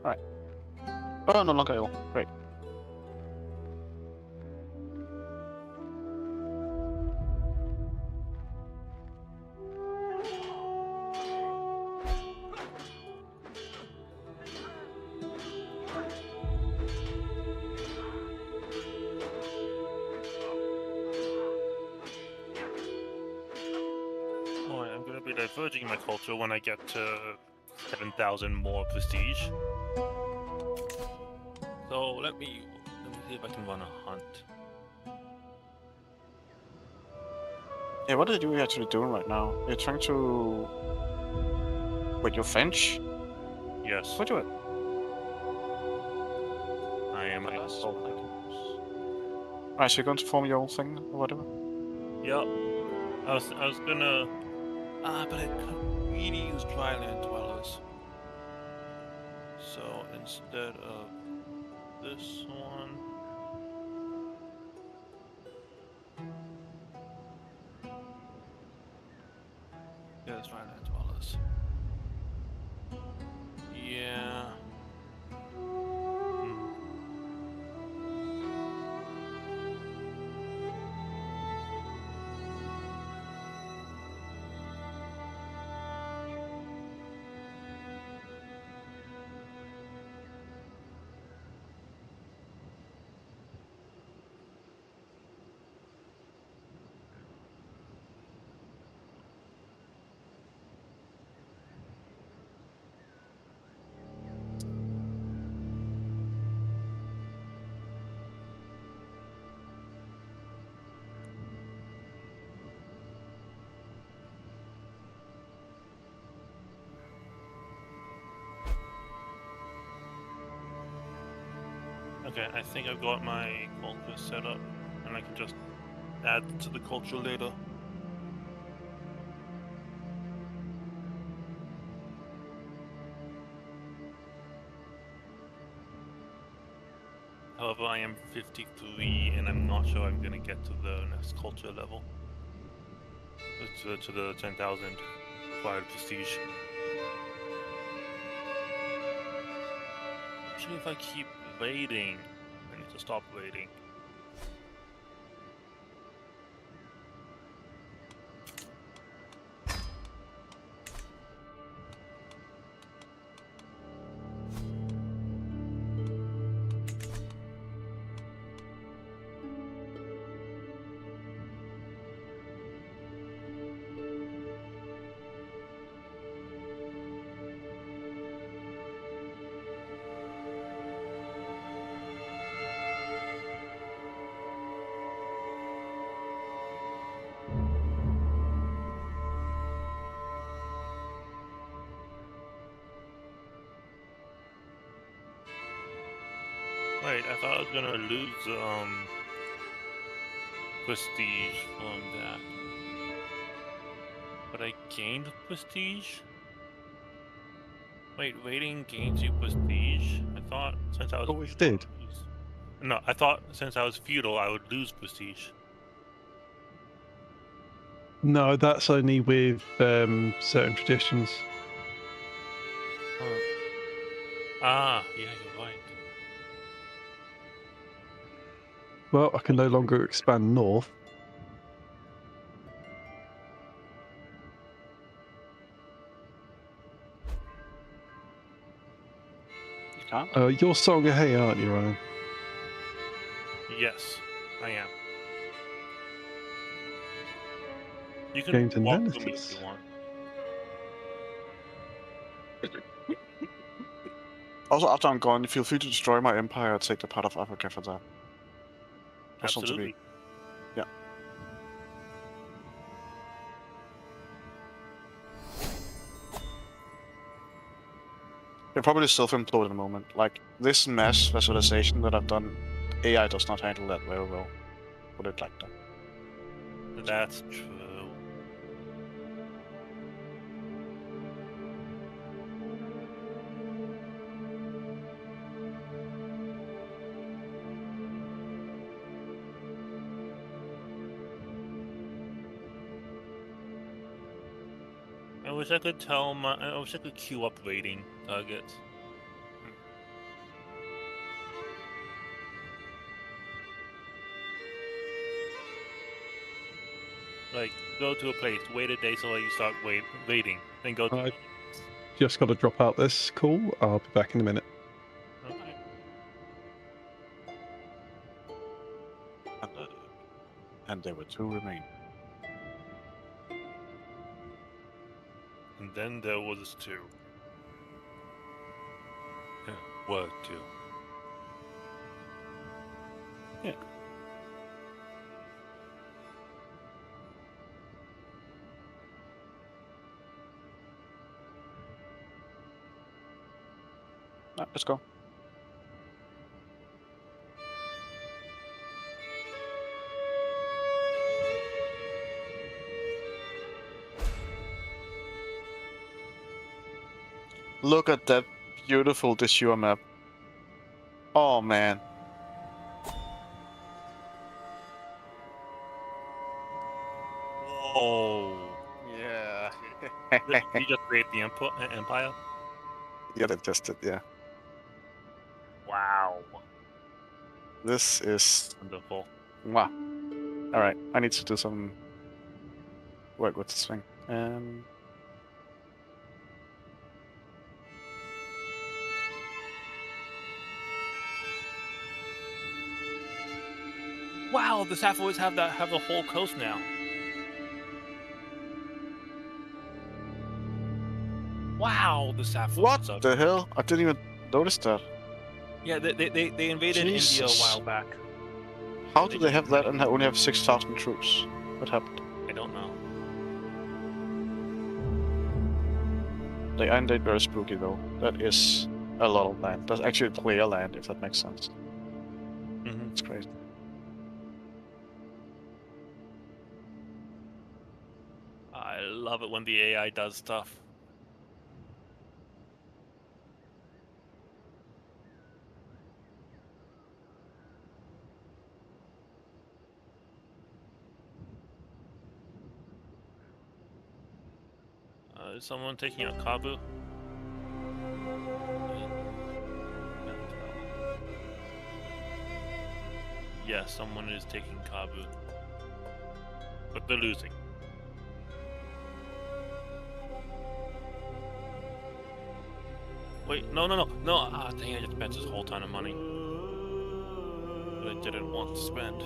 All right. Oh, no longer ill. Great. diverging my culture when I get to 7,000 more prestige. So let me see if I can run a hunt. Yeah, what are you actually doing right now? You're trying to... Wait, you're French? Yes, What do it? I am. Alright, so you're going to form your own thing or whatever? Yep. I was gonna. But I could really use dryland dwellers. So instead of this one. Yeah, it's dryland dwellers. Yeah. Okay, I think I've got my culture set up, and I can just add to the culture later. However, I am 53, and I'm not sure I'm gonna get to the next culture level. To the 10,000 required prestige. Actually, if I keep waiting, I need to stop waiting. Wait, I thought I was gonna lose prestige from that, but I gained prestige. Wait, waiting gains you prestige? I thought since I was Always feudal, did. I would lose. No, I thought since I was feudal, I would lose prestige. No, that's only with certain traditions. Ah, yeah, you're right. Well, I can no longer expand north. You can't? You're Song of Hay, aren't you, Ryan? Yes, I am. You can Games and walk through me if Dynasties. you want. Also, after I'm gone, feel free to destroy my empire or take the part of Africa for that. Just want to be... Absolutely. Yeah. You're probably self-employed in a moment. Like, this mass visualization that I've done, AI does not handle that very well. Put it like that. That's true. I wish I could tell my. I wish I could queue up raiding targets. Like, go to a place, wait a day so you start waiting, then go to. I just got to drop out this call. I'll be back in a minute. Okay. And there were 2 remain. And then there was 2. What 2? Yeah. Let's go. Look at that beautiful de jure map. Oh man. Whoa. Yeah. Did you just create the empire? Yeah, they just did, yeah. Wow. This is Wonderful. wow. Alright, I need to do some work with this thing. Wow, the Sapphoids have the whole coast now. Wow, the Sapphoids. What the hell? I didn't even notice that. Yeah, they invaded India a Jesus. while back. How do they have that and only have 6,000 troops? What happened? I don't know. They are indeed very spooky though. That is a lot of land. That's actually player land, if that makes sense. Mm-hmm. It's crazy. I love it when the AI does stuff. Is someone taking out Kabu? Yeah, someone is taking Kabu. But they're losing. Wait, no. Ah, dang, I just spent this whole ton of money. That I didn't want to spend.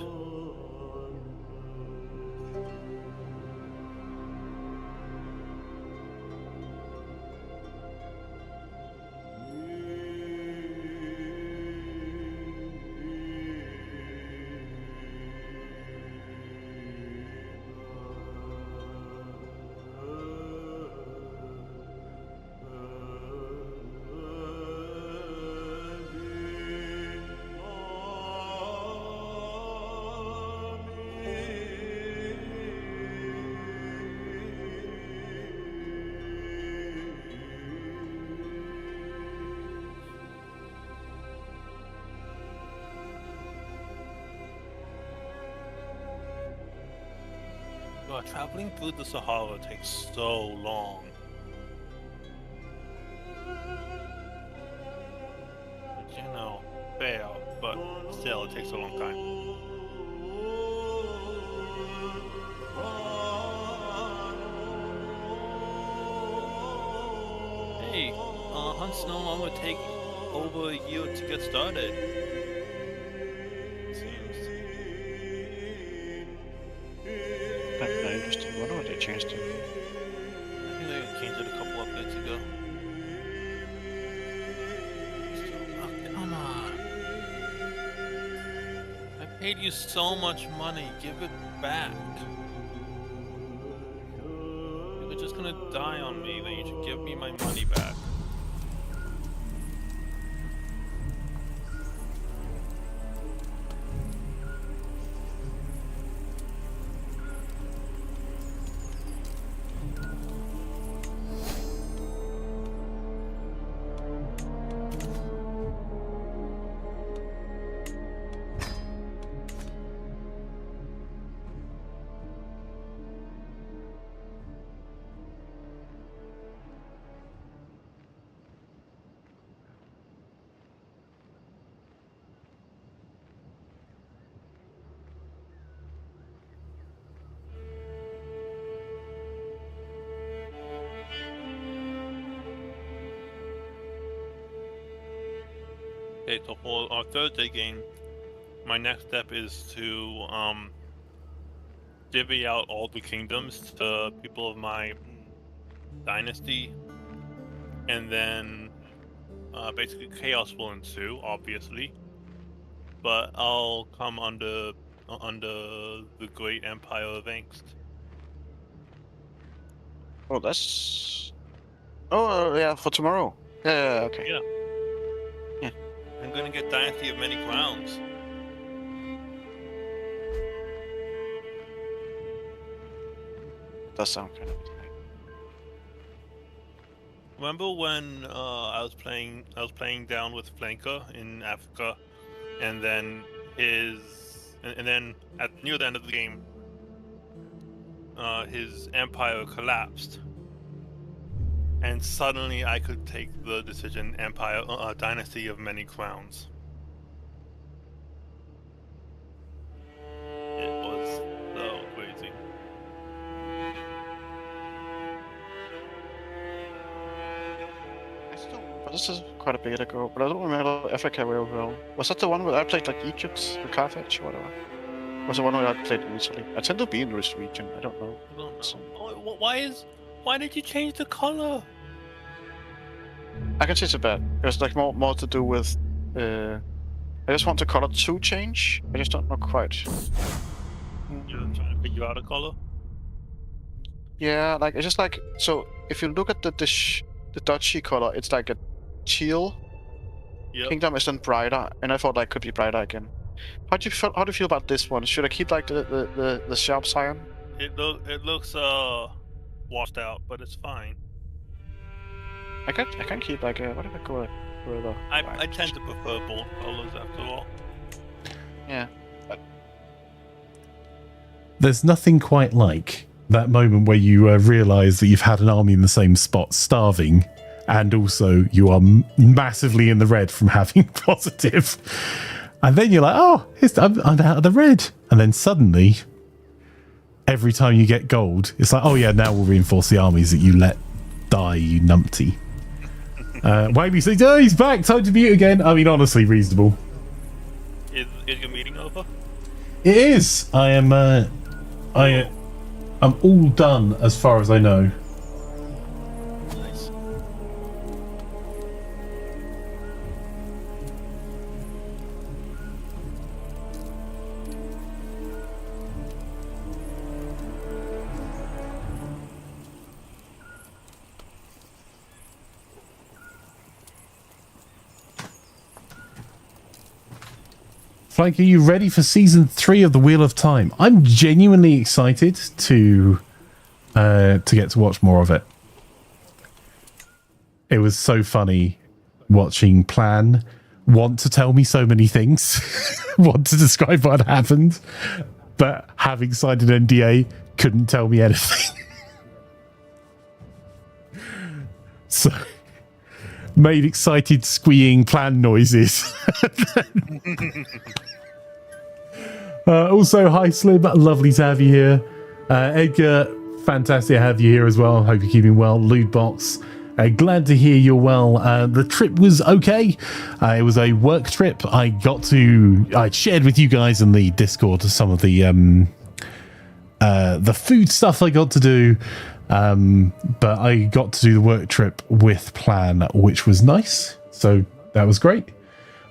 God, traveling through the Sahara takes so long. But, you know, fair, but still, it takes a long time. Hey, hunts no longer take over a year to get started. That's very interesting. I wonder what they changed it. I think they changed it a couple updates ago. Oh, come on. I paid you so much money. Give it back. If you're just gonna die on me, then you should give me my money back. Okay, so for our Thursday game, my next step is to divvy out all the kingdoms to people of my Dynasty, and then basically chaos will ensue, obviously. But I'll come under the Great Empire of Angst. Oh, that's. Oh, yeah, for tomorrow. Yeah, okay. Yeah. Yeah. I'm gonna get Dynasty of Many Crowns. Does sound kind of exciting. Remember when I was playing down with Flanker in Africa, and then near the end of the game, his empire collapsed, and suddenly I could take the decision Dynasty of Many Crowns. It was so crazy. But this is quite a bit ago, but I don't remember Africa very well. Was that the one where I played like Egypt, or Carthage, or whatever? Was the one where I played in Italy? I tend to be in this region, I don't know. I don't know. So, Why did you change the color? I can see it's a bad. There's like more to do with. I just want the color to change. I just don't know quite. You're trying to figure out a color? Yeah, like it's just like so. If you look at the duchy color, it's like a teal. Yep. Kingdom is then brighter, and I thought that could be brighter again. How do you feel about this one? Should I keep like the sharp cyan? It looks washed out, but it's fine. I can keep like what if I go further? I tend to prefer bold colors after all. Yeah. There's nothing quite like that moment where you realise that you've had an army in the same spot starving, and also you are massively in the red from having positive. And then you're like, oh, I'm out of the red. And then suddenly, every time you get gold, it's like, oh yeah, now we'll reinforce the armies that you let die, you numpty. Wagby says, oh, he's back, time to mute again. I mean, honestly, reasonable. Is your meeting over? It is. I'm all done as far as I know. Nice. Frank, are you ready for season 3 of the Wheel of Time? I'm genuinely excited to get to watch more of it. It was so funny watching Plan want to tell me so many things, want to describe what happened, but having signed an NDA, couldn't tell me anything. So, made excited squeeing Plan noises. Also, hi Slim, lovely to have you here. Edgar, fantastic to have you here as well. Hope you're keeping well. Lootbox, glad to hear you're well. The trip was okay. It was a work trip. I shared with you guys in the Discord some of the food stuff I got to do. But I got to do the work trip with Plan, which was nice. So that was great.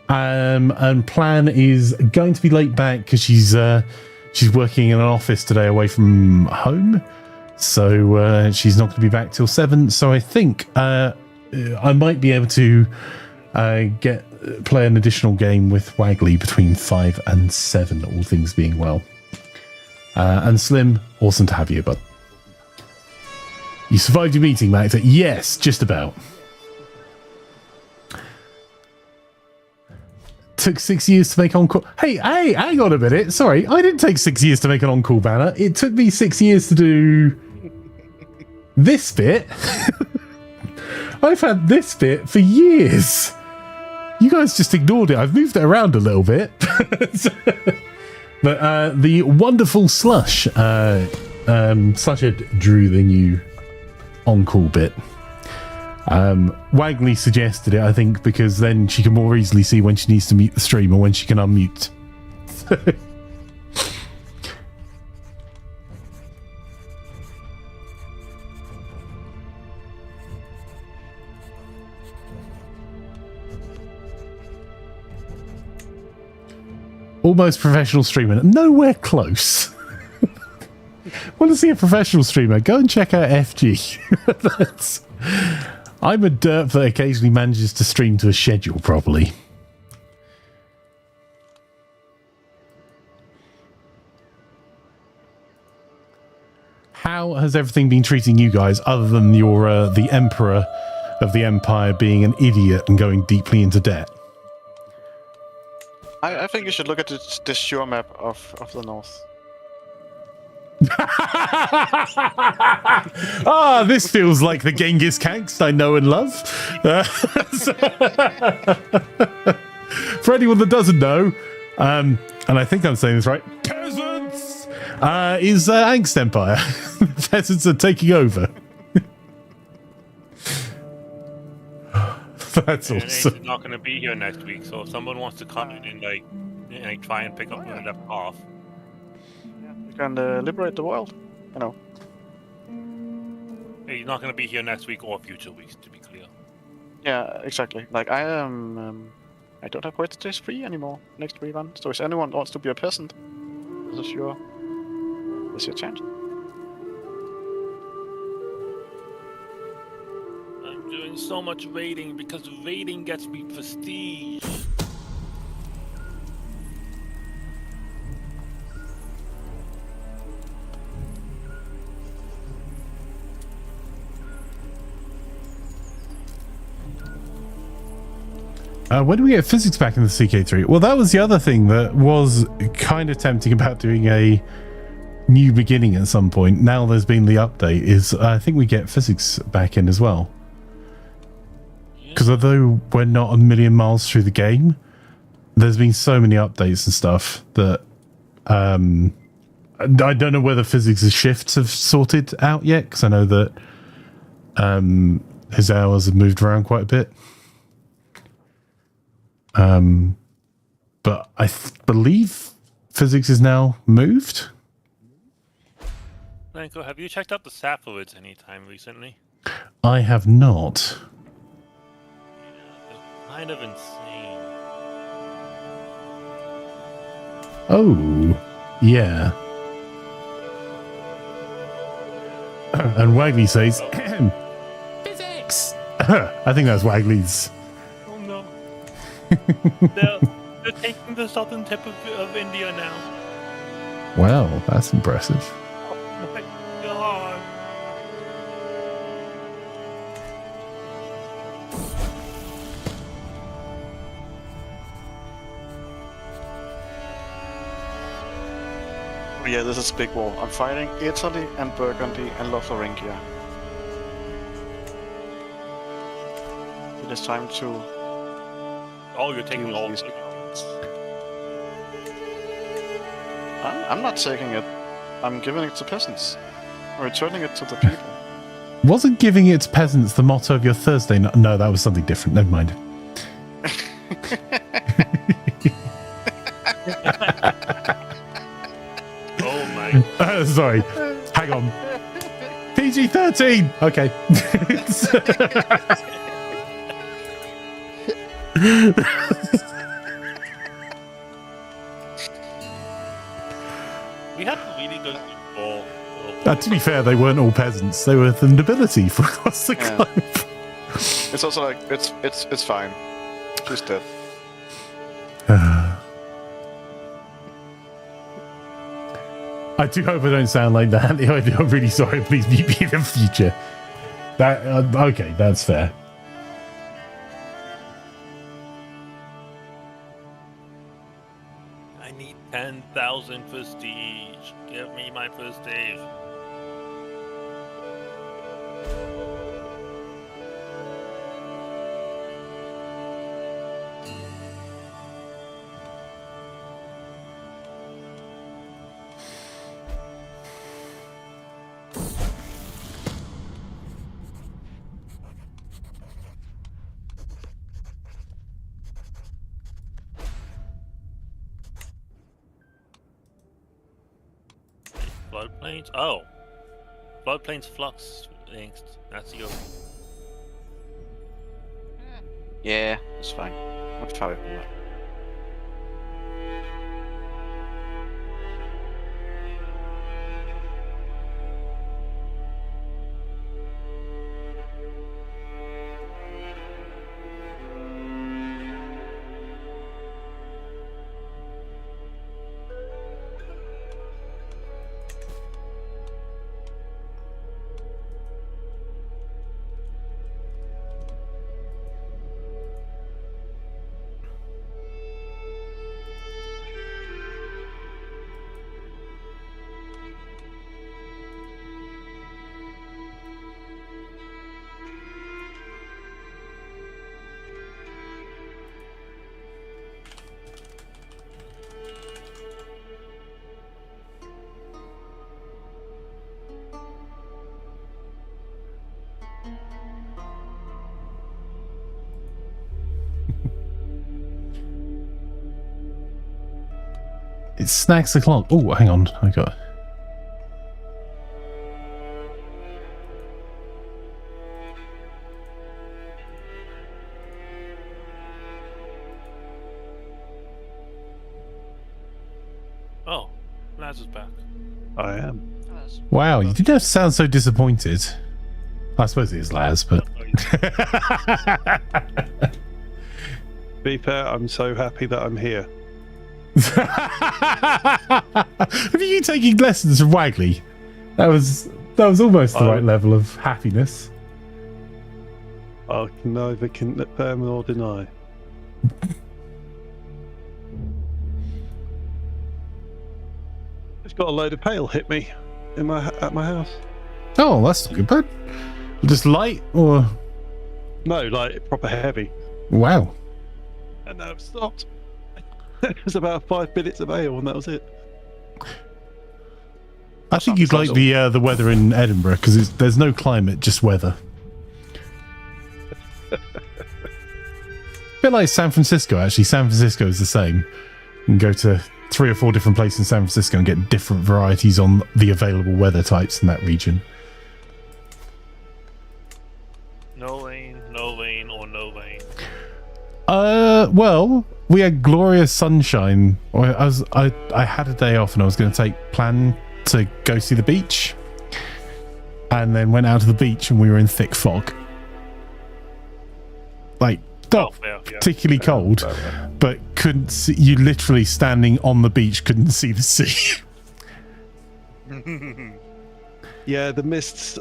And Plan is going to be late back because she's working in an office today away from home. So she's not going to be back till 7. So I think I might be able to play an additional game with Wagley between 5 and 7, all things being well. And Slim, awesome to have you, bud. You survived your meeting, Max? Yes, just about. Took 6 years to make on-call. Hey, hang on a minute. Sorry, I didn't take 6 years to make an on-call banner. It took me 6 years to do this bit. I've had this bit for years. You guys just ignored it. I've moved it around a little bit. But the wonderful Slush, Slushhead drew the new on-call bit. Wagley suggested it, I think, because then she can more easily see when she needs to mute the stream or when she can unmute. Almost professional streamer. Nowhere close. Want to see a professional streamer? Go and check out FG. I'm a derp that occasionally manages to stream to a schedule properly. How has everything been treating you guys, other than your the Emperor of the Empire being an idiot and going deeply into debt? I think you should look at this shore map of the north. Ah, this feels like the Genghis Kanks I know and love. For anyone that doesn't know, and I think I'm saying this right, peasants is Angst Empire. Peasants are taking over. That's and awesome. Angst is not going to be here next week, so if someone wants to come in and like try and pick up where they left off. You can liberate the world, you know. He's not going to be here next week or future weeks, to be clear. Yeah, exactly. Like I am, I don't have Wednesdays free anymore next rerun. So if anyone wants to be a peasant, this is your chance. I'm doing so much raiding because raiding gets me prestige. When do we get physics back in the CK3? Well, that was the other thing that was kind of tempting about doing a new beginning at some point. Now there's been the update, is I think we get physics back in as well. Because although we're not a million miles through the game, there's been so many updates and stuff that I don't know whether physics' shifts have sorted out yet, because I know that his hours have moved around quite a bit. But I believe physics is now moved. Franco, have you checked out the Sapphiroids anytime recently? I have not. Yeah, they're kind of insane. Oh, yeah. And Wagley says, physics! I think that's Wagley's. Oh no. They're taking the southern tip of India now. Wow, that's impressive. Oh my god. Oh, yeah, this is big war. I'm fighting Italy and Burgundy and Lotharingia. It is time to... Oh, you're taking all these. of it. I'm not taking it. I'm giving it to peasants. I'm returning it to the people. Wasn't giving it to peasants the motto of your Thursday night? No, that was something different. Never mind. Oh my. Sorry. Hang on. PG-13. Okay. We had a really good ball. To be fair, they weren't all peasants. They were the nobility from across the globe. It's also like it's fine. She's dead. I do hope I don't sound like that. I'm really sorry. Please mute me in the future. That okay, that's fair. I need 10,000 prestige. Give me my prestige. Floodplains? Oh. Floodplains flux links. That's your... Yeah, it's fine. I'll try it. It snags the clock. Oh, hang on. I got. Oh, Laz is back. I am. Wow, you didn't have to sound so disappointed. I suppose it is Laz, but. To be fair, I'm so happy that I'm here. Have you taking lessons from Wagley? That was almost the right level of happiness. I can neither confirm nor deny. Just got a load of hail hit me at my house. Oh, that's not good, bud. Just light or? No, like proper heavy. Wow. And now it's stopped. It was about 5 minutes of hail, and that was it. I think you'd like the weather in Edinburgh because there's no climate, just weather. A bit like San Francisco, actually. San Francisco is the same. You can go to 3 or 4 different places in San Francisco and get different varieties on the available weather types in that region. No rain, or no rain. Well, we had glorious sunshine. I had a day off and I was going to plan to go see the beach, and then went out to the beach and we were in thick fog. Like, particularly cold, but couldn't see. You literally standing on the beach couldn't see the sea. Yeah, the mists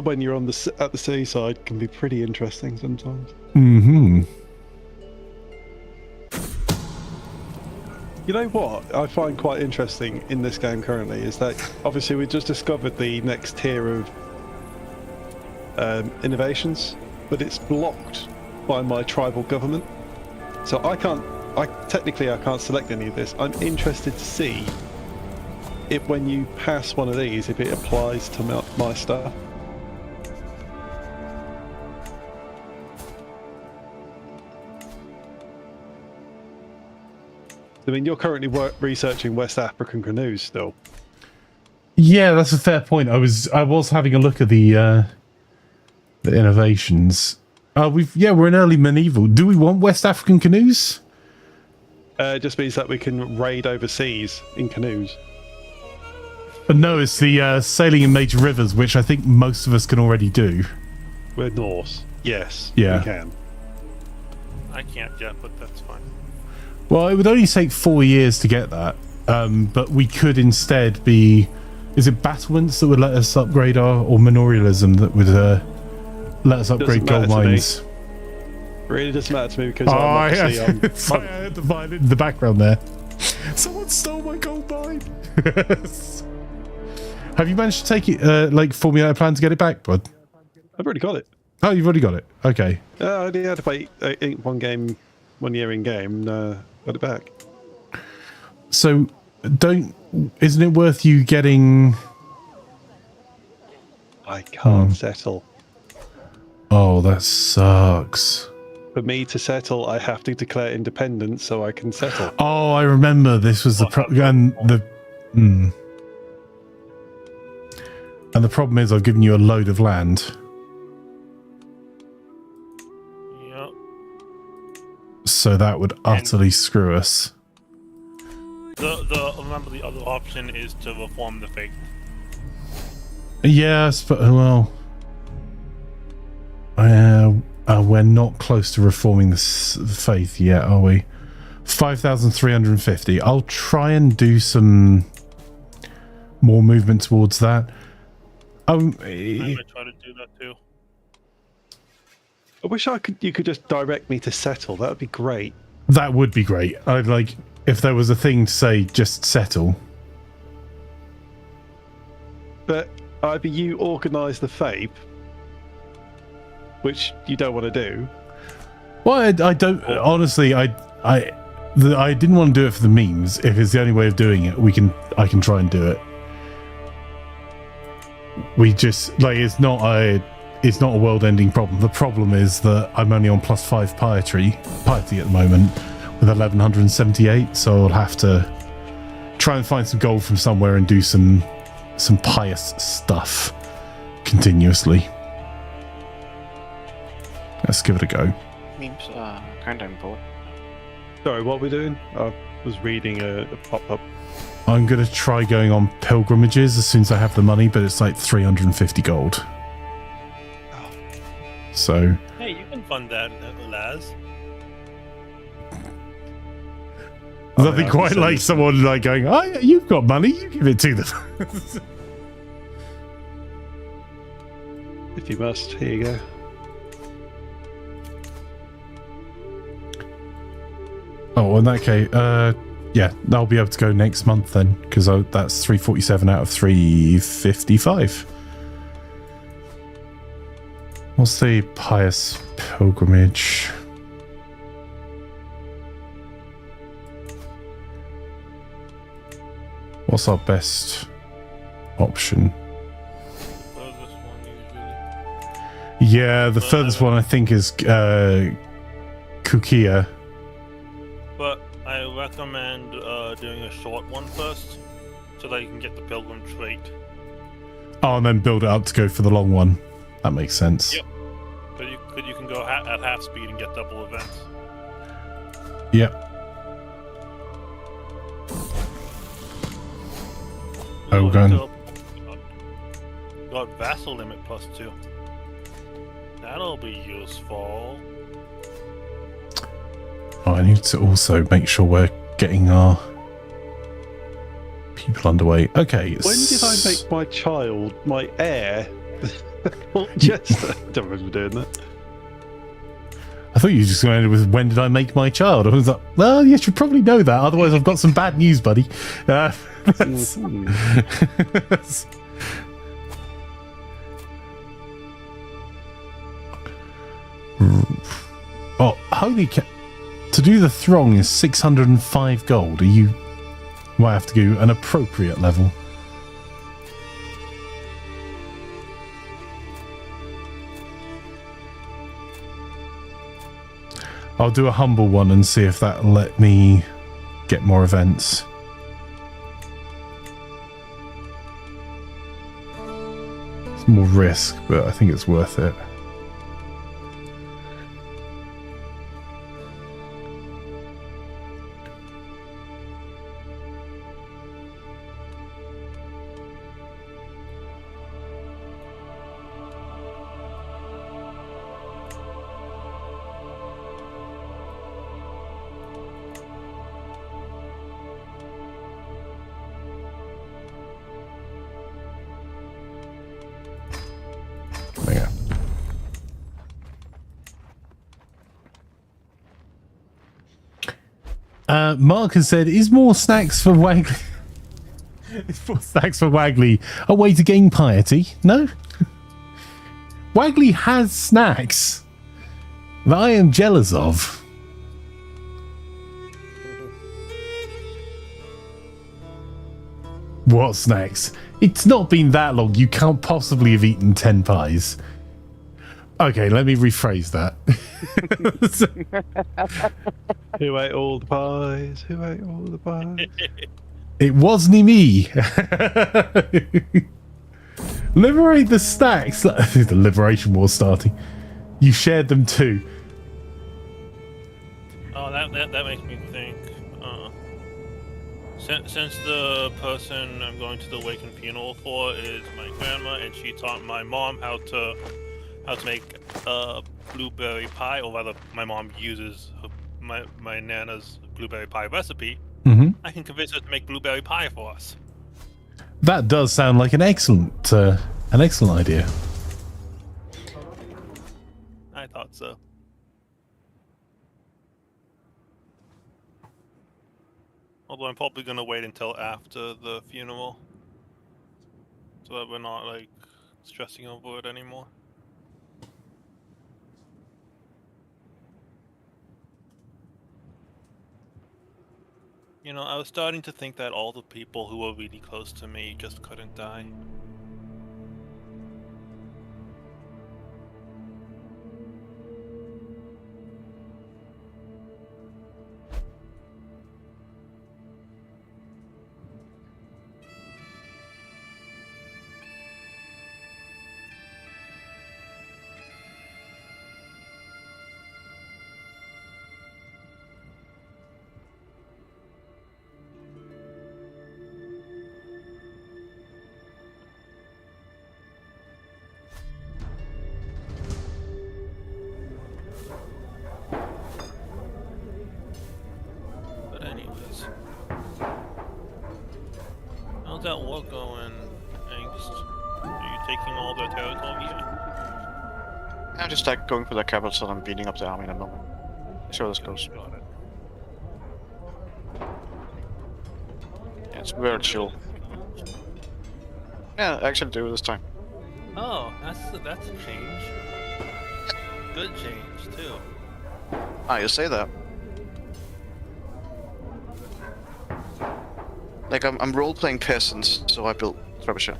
when you're at the seaside can be pretty interesting sometimes. Mm-hmm. You know what I find quite interesting in this game currently is that obviously we just discovered the next tier of innovations, but it's blocked by my tribal government. So I can't select any of this. I'm interested to see if when you pass one of these, if it applies to my stuff. I mean, you're currently researching West African canoes still. Yeah, that's a fair point. I was having a look at the innovations. We're in early medieval. Do we want West African canoes? It just means that we can raid overseas in canoes. But no, it's the sailing in major rivers, which I think most of us can already do. We're Norse. Yes, yeah, we can. I can't yet, but that's fine. Well, it would only take 4 years to get that, but we could instead be... Is it battlements that would let us upgrade or manorialism that would let us upgrade gold mines? It really doesn't matter to me because I heard the violin in the background there. Someone stole my gold mine! Have you managed to take it, formulate a plan to get it back, bud? I've already got it. Oh, you've already got it? Okay. I only had to play 1 year in game, and got it back. So, isn't it worth you getting... I can't settle. Oh, that sucks. For me to settle, I have to declare independence so I can settle. Oh, I remember this was and the problem is I've given you a load of land. Yep. So that would utterly screw us. Remember the other option is to reform the faith. Yes, but we're not close to reforming the faith yet, are we? 5,350. I'll try and do some more movement towards that. I'm gonna try to do that too. I wish you could just direct me to settle. That would be great. That would be great. I'd like if there was a thing to say, just settle. But either you organise the faith, which you don't want to do. Well, I don't honestly. I didn't want to do it for the memes. If it's the only way of doing it, I can try and do it. We just it's not a world-ending problem. The problem is that I'm only on +5 piety at the moment with 1178, so I'll have to try and find some gold from somewhere and do some pious stuff continuously. Let's give it a go. Memes are kind of important. Sorry, what are we doing? I was reading a pop-up. I'm going to try going on pilgrimages as soon as I have the money, but it's like 350 gold. So... Hey, you can fund that, Laz. Nothing quite like someone like going, oh, yeah, you've got money, you give it to them. If you must, here you go. Oh, in that case, yeah, I'll be able to go next month then, because that's 347 out of 355. What's the pious pilgrimage? What's our best option? Furthest one usually. Yeah, the furthest one I think is Kukia. But I recommend doing a short one first, so that you can get the pilgrim trait. Oh, and then build it up to go for the long one. That makes sense. Yep. But you can go at half speed and get double events. Yep. Oh, gun. Got vassal limit +2. That'll be useful. Oh, I need to also make sure we're getting our people underway. Okay. When did I make my child my heir? Jester. Don't remember doing that. I thought you were just going to end with, when did I make my child? I was like, well, you should probably know that. Otherwise, I've got some bad news, buddy. Oh, holy cow. To do the throng is 605 gold. You might have to do an appropriate level. I'll do a humble one and see if that'll let me get more events. It's more risk, but I think it's worth it. Mark has said, is more snacks for Wagley? Is more snacks for Wagley a way to gain piety? No. Wagley has snacks that I am jealous of. What snacks? It's not been that long. You can't possibly have eaten 10 pies. Okay, let me rephrase that. Who ate all the pies? Who ate all the pies? It wasn't me. Liberate the stacks. The Liberation War starting. You shared them too. Oh, that makes me think. Since the person I'm going to the wake and funeral for is my grandma, and she taught my mom how to make blueberry pie, or rather, my mom uses my nana's blueberry pie recipe. Mm-hmm. I can convince her to make blueberry pie for us. That does sound like an excellent idea. I thought so. Although I'm probably gonna wait until after the funeral, so that we're not like stressing over it anymore. You know, I was starting to think that all the people who were really close to me just couldn't die. How's that war going, Angst? Are you taking all the territory here? I'm just like going for the capital and beating up the army in a moment. See how this goes. Got it. Yeah, it's very chill. Yeah, I actually do this time. Oh, that's a change. Good change too. Ah, you say that. Like I'm role-playing peasants, so I built trebuchet.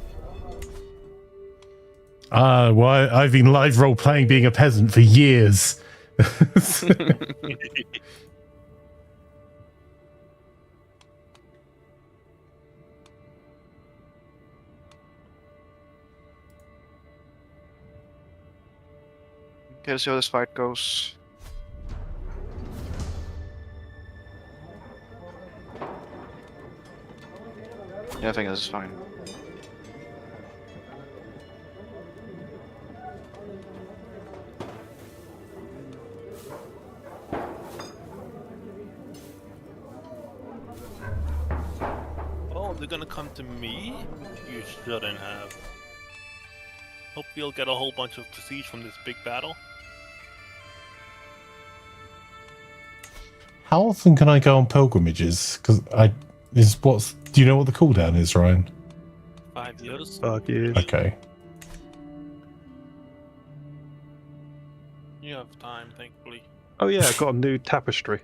Well, I've been live role-playing being a peasant for years. Okay, let's see how this fight goes. Yeah, I think this is fine. Oh, they're gonna come to me? You shouldn't have. Hope you'll get a whole bunch of prestige from this big battle. How often can I go on pilgrimages? Because do you know what the cooldown is, Ryan? 5 years. 5 years. Okay. You have time, thankfully. Oh yeah, I got a new tapestry.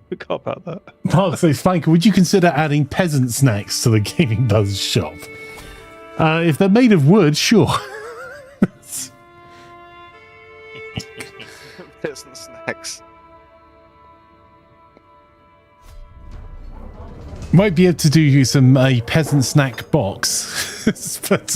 Forgot about that. Mark says, Flanker, would you consider adding peasant snacks to the Gaming.Buzz shop? If they're made of wood, sure. Peasant snacks. Might be able to do you a peasant snack box, but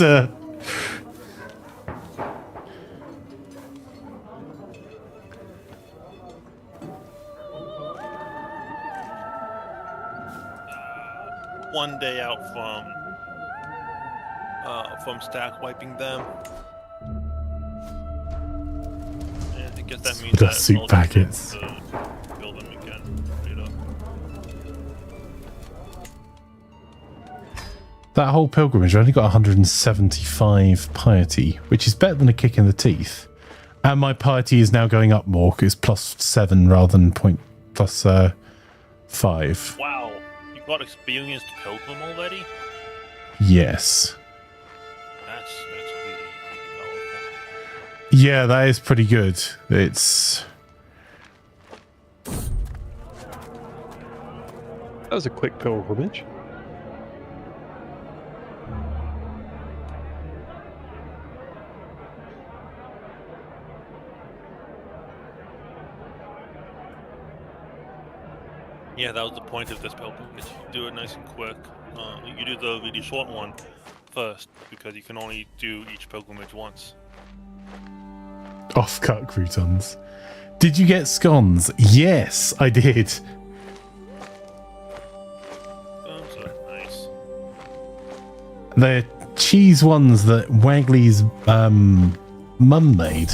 One day out from stack wiping them. And I guess that means Just soup I'll packets. get to build them again. Straight up. that whole pilgrimage, I only got 175 piety, which is better than a kick in the teeth. And my piety is now going up more, because it's +7 rather than +5. Wow, you got experienced pilgrim already? Yes. That's really powerful. Yeah, that is pretty good. It's... That was a quick pilgrimage. Yeah, that was the point of this pilgrimage. Do it nice and quick. You do the really short one first, because you can only do each pilgrimage once. Off-cut croutons. Did you get scones? Yes, I did. Those are nice. They're cheese ones that Wagley's mum made.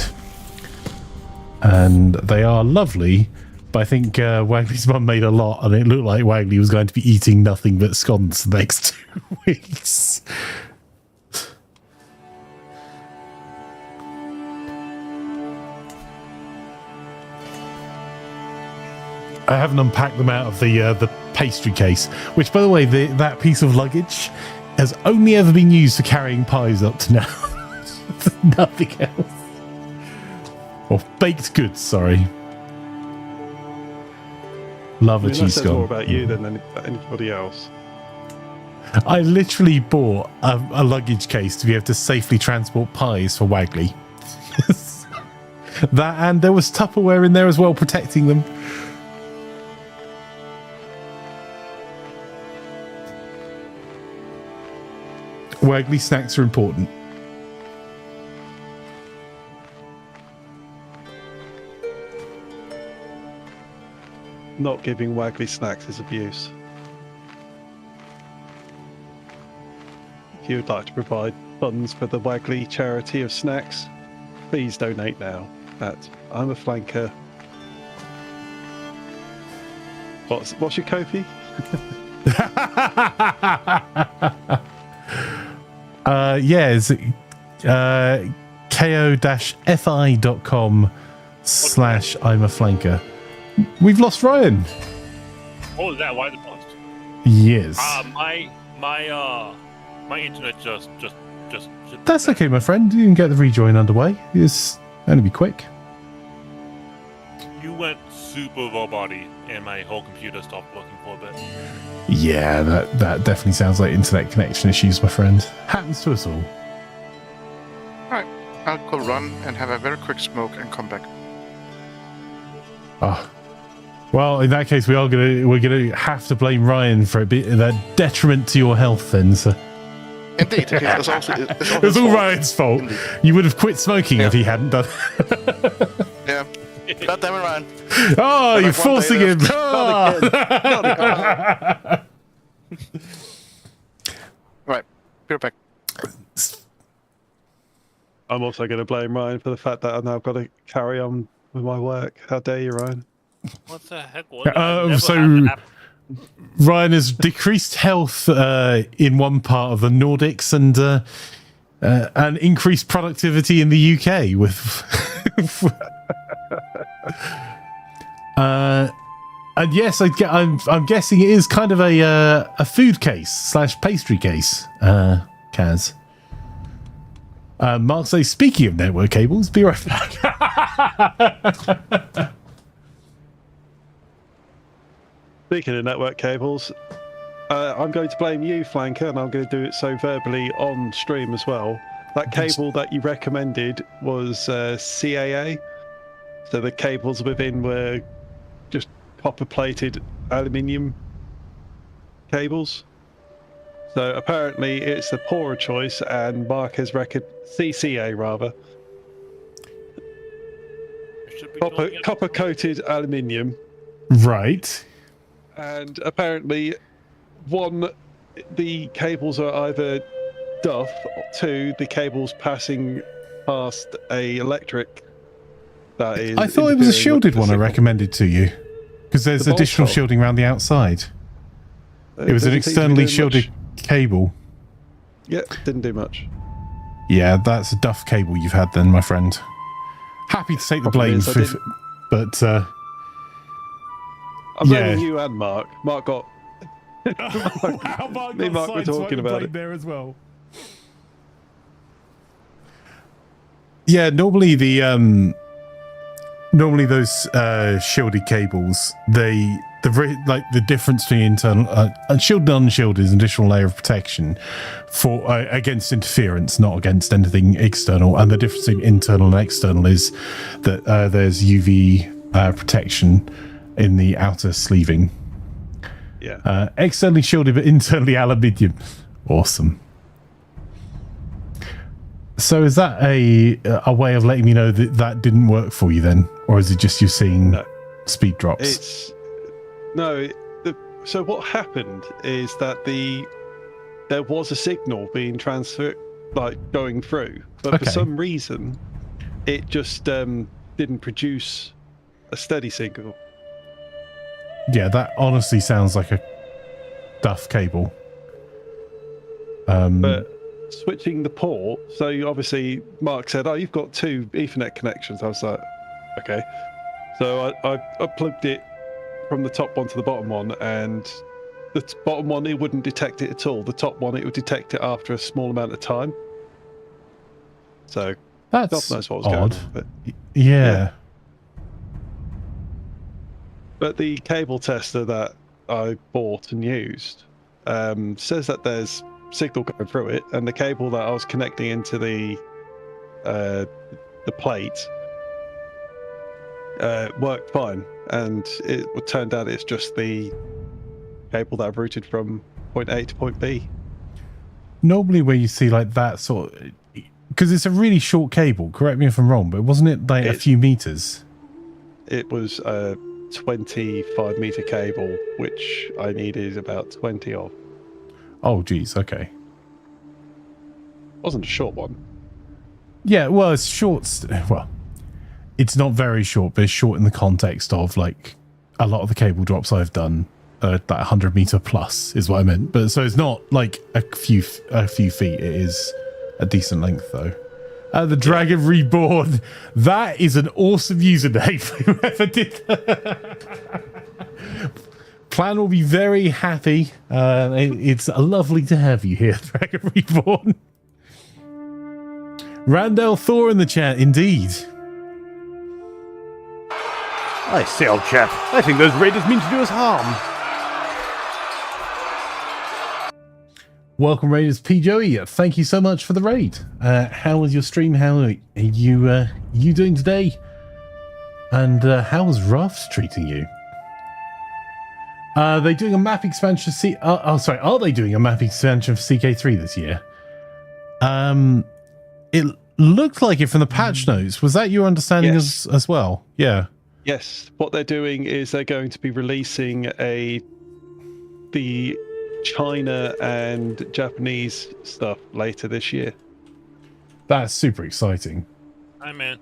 And they are lovely. But I think Wagley's mum made a lot, and it looked like Wagley was going to be eating nothing but scones the next 2 weeks. I haven't unpacked them out of the pastry case, which, by the way, that piece of luggage has only ever been used for carrying pies up to now. Nothing else. Or baked goods, sorry. Love a That cheese says scone. more about you than anybody else. I literally bought a luggage case to be able to safely transport pies for Wagley. That, and there was Tupperware in there as well, protecting them. Wagley snacks are important. Not giving Wagley snacks is abuse. If you would like to provide funds for the Wagley charity of snacks, please donate now at Imaflanker. What's your Kofi? Yeah, it's ko-fi.com/Imaflanker. We've lost Ryan. Oh, is that why the post? Yes. My internet just. That's okay, my friend. You can get the rejoin underway. It's only be quick. You went super low body, and my whole computer stopped working for a bit. Yeah, that definitely sounds like internet connection issues, my friend. Happens to us all. Alright, I'll go run and have a very quick smoke and come back. Oh. Well, in that case, we're gonna have to blame Ryan for a bit of that detriment to your health then, so. Indeed, it's all Ryan's fault. Indeed. You would have quit smoking if he hadn't done. Yeah. God damn it, Ryan. Oh, you're forcing him. Right, be right back. I'm also going to blame Ryan for the fact that I've now got to carry on with my work. How dare you, Ryan? What the heck? What Ryan has decreased health in one part of the Nordics and increased productivity in the UK with. And yes, I'm guessing it is kind of a food case / pastry case. Kaz. Mark says, speaking of network cables, be right back. Speaking of network cables, I'm going to blame you, Flanker, and I'm going to do it so verbally on stream as well. That cable that you recommended was CAA, so the cables within were just copper-plated aluminium cables. So apparently it's the poorer choice, and Mark has CCA rather. Copper-coated aluminium. Right. And apparently, one, the cables are either duff, or two, the cable's passing past a electric that is. I thought it was a shielded one I recommended to you, because there's additional shielding around the outside. It was an externally shielded cable. Yeah, didn't do much. Yeah, that's a duff cable you've had then, my friend. Happy to take the blame, but I'm blaming you and Mark. Mark got. Mark me and Mark were talking about it there as well. Yeah, normally those shielded cables, the difference between internal shielded and unshielded is an additional layer of protection for against interference, not against anything external. And the difference between internal and external is that there's UV protection in the outer sleeving. Yeah. Externally shielded, but internally aluminium. Awesome. So is that a way of letting me know that didn't work for you then, or is it just you seeing speed drops? So what happened is that there was a signal being transferred, like going through, but for some reason, it just didn't produce a steady signal. Yeah, that honestly sounds like a duff cable. But switching the port, so obviously Mark said, "Oh, you've got 2 Ethernet connections." I was like, "Okay." So I plugged it from the top one to the bottom one, and the bottom one, it wouldn't detect it at all. The top one, it would detect it after a small amount of time. So that's God knows what was odd. going on. But, yeah. But the cable tester that I bought and used says that there's signal going through it, and the cable that I was connecting into the plate worked fine, and it turned out it's just the cable that I've routed from point A to point B. Normally where you see like that sort of, because it's a really short cable, correct me if I'm wrong, but wasn't it like a few meters? It was a 25-meter cable, which I needed about 20 of. Oh geez, okay. Wasn't a short one. Yeah, well, it's short. Well, it's not very short, but it's short in the context of like a lot of the cable drops I've done that 100 meter plus is what I meant. But so it's not like a few feet. It is a decent length though. The Dragon Reborn. That is an awesome username for whoever did that. Plan will be very happy. It's lovely to have you here, Dragon Reborn. Randall Thor in the chat, indeed. I say, old chap, I think those raiders mean to do us harm. Welcome, Raiders. P. Joey, thank you so much for the raid. How was your stream? How are you doing today? And how was Rafts treating you? Are they doing a map expansion? Are they doing a map expansion for CK3 this year? It looked like it from the patch notes. Was that your understanding as well? Yeah. Yes. What they're doing is they're going to be releasing the China and Japanese stuff later this year. That's super exciting. I'm in.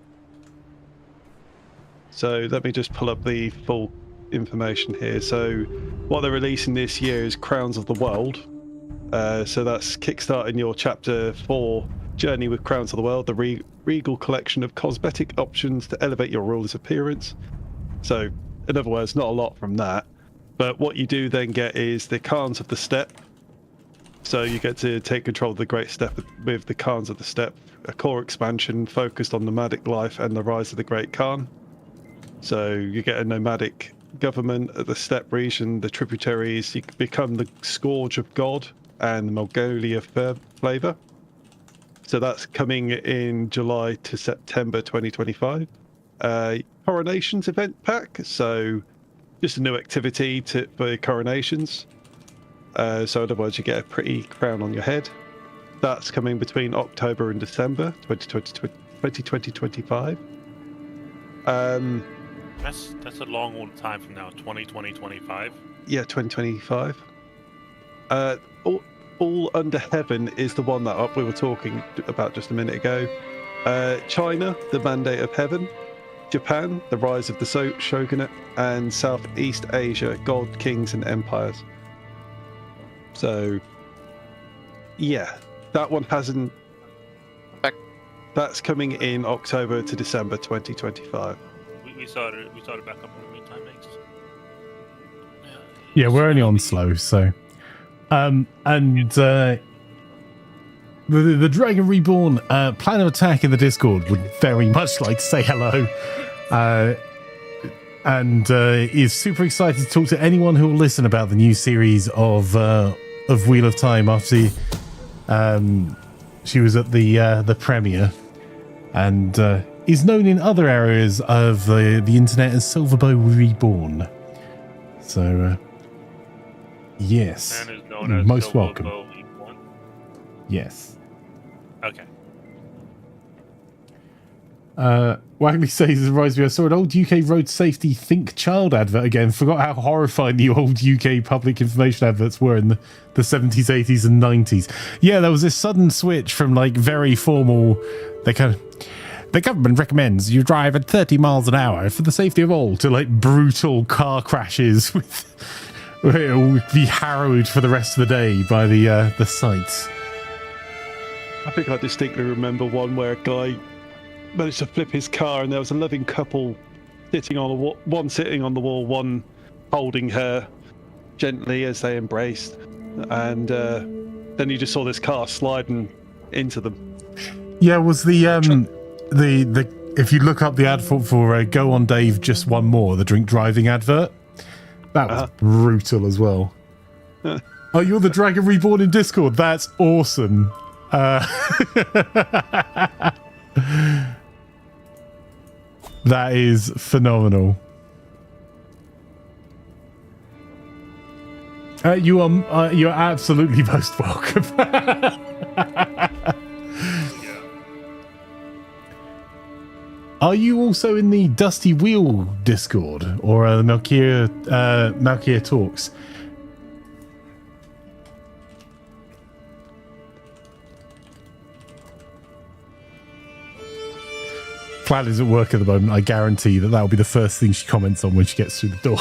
So let me just pull up the full information here. So what they're releasing this year is Crowns of the World. So that's kickstarting your Chapter 4 journey with Crowns of the World, the regal collection of cosmetic options to elevate your ruler's appearance. So in other words, not a lot from that. But what you do then get is the Khans of the Steppe. So you get to take control of the Great Steppe with the Khans of the Steppe, a core expansion focused on nomadic life and the rise of the Great Khan. So you get a nomadic government of the steppe region, the tributaries. You become the Scourge of God and the Mongolia flavor. So that's coming in July to September 2025. Coronations event pack. So just a new activity for coronations. So otherwise you get a pretty crown on your head. That's coming between October and December 2025. That's a long old time from now. 2025. Yeah, 2025. All Under Heaven is the one that we were talking about just a minute ago. China, the Mandate of Heaven. Japan, the Rise of the Shogunate. And Southeast Asia, God, Kings and Empires. So, yeah, that one hasn't... That's coming in October to December 2025. We started back up in the meantime, thanks. Yeah, we're only on slow, so... the Dragon Reborn plan of attack in the Discord would very much like to say hello, and is super excited to talk to anyone who will listen about the new series of Wheel of Time after she was at the premiere, and is known in other areas of the internet as Silverbow Reborn. So yes, And is known as most Silver welcome. Bow Reborn. Yes. Okay. Wagley says it reminds me, I saw an old UK road safety Think Child advert again. Forgot how horrifying the old UK public information adverts were in the 70s, 80s and 90s. Yeah, there was this sudden switch from like very formal, the government recommends you drive at 30 miles an hour for the safety of all, to like brutal car crashes with where it will be harrowed for the rest of the day by the sights. I think I distinctly remember one where a guy managed to flip his car and there was a loving couple sitting on the wall, one sitting on the wall, one holding her gently as they embraced, and then you just saw this car sliding into them. Yeah, was the if you look up the advert for Go On Dave Just One More, the drink driving advert, that was brutal as well. Oh, you're the Dragon Reborn in Discord. That's awesome. That is phenomenal. You're absolutely most welcome. Are you also in the Dusty Wheel Discord or Malkia Talks? Plan is at work at the moment. I guarantee that will be the first thing she comments on when she gets through the door.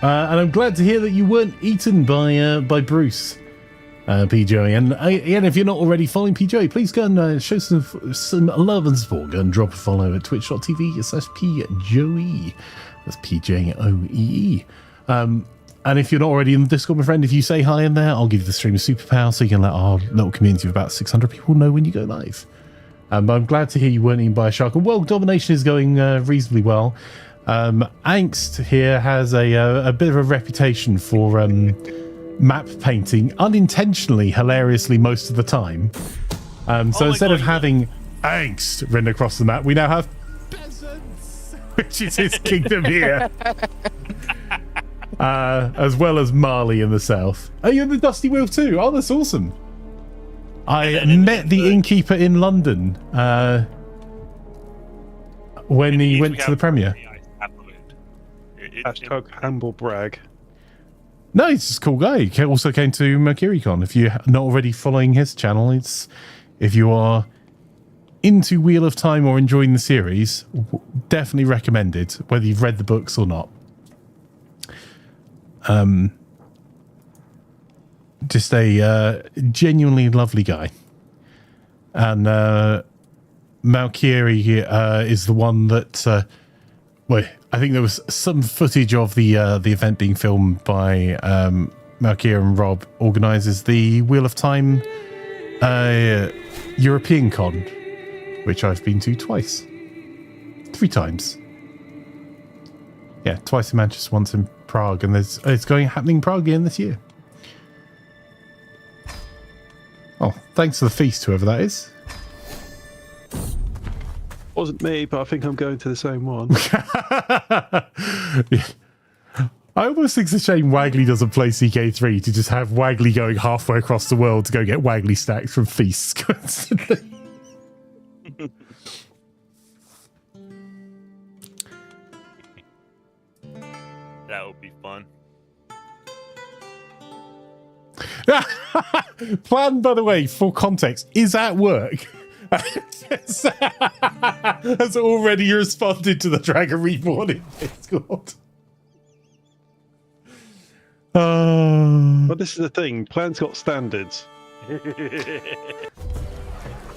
And I'm glad to hear that you weren't eaten by Bruce, PJ. And again, if you're not already following PJ, please go and show some love and support. Go and drop a follow at twitch.tv/PJoe. That's PJOEE. And if you're not already in the Discord, my friend, if you say hi in there, I'll give you the stream a superpower so you can let our little community of about 600 people know when you go live. But I'm glad to hear you weren't eaten by a shark. And world domination is going reasonably well. Angst here has a bit of a reputation for map painting, unintentionally, hilariously most of the time. So instead of having angst written across the map, we now have peasants, which is his kingdom here. As well as Marley in the south. Oh, you're in the Dusty Wheel too? Oh, that's awesome. I met the innkeeper in London when he went to the premiere. Hashtag humble brag. No, he's just a cool guy. He also came to MercuryCon. If you're not already following his channel, if you are into Wheel of Time or enjoying the series, definitely recommended, whether you've read the books or not. Just a genuinely lovely guy. And Malkiri is the one that well, I think there was some footage of the event being filmed by Malkiri, and Rob organizes the Wheel of Time European Con, which I've been to twice. 3 times. Yeah, twice in Manchester, once in Prague, and it's happening in Prague again this year. Oh, thanks for the feast, whoever that is. Wasn't me, but I think I'm going to the same one. Yeah. I almost think it's a shame Wagley doesn't play CK3 to just have Wagley going halfway across the world to go get Wagley stacks from feasts constantly. That would be fun. Plan, by the way, for context, is at work. Has already responded to the Dragon Reborn in Discord. But this is the thing, Plan's got standards.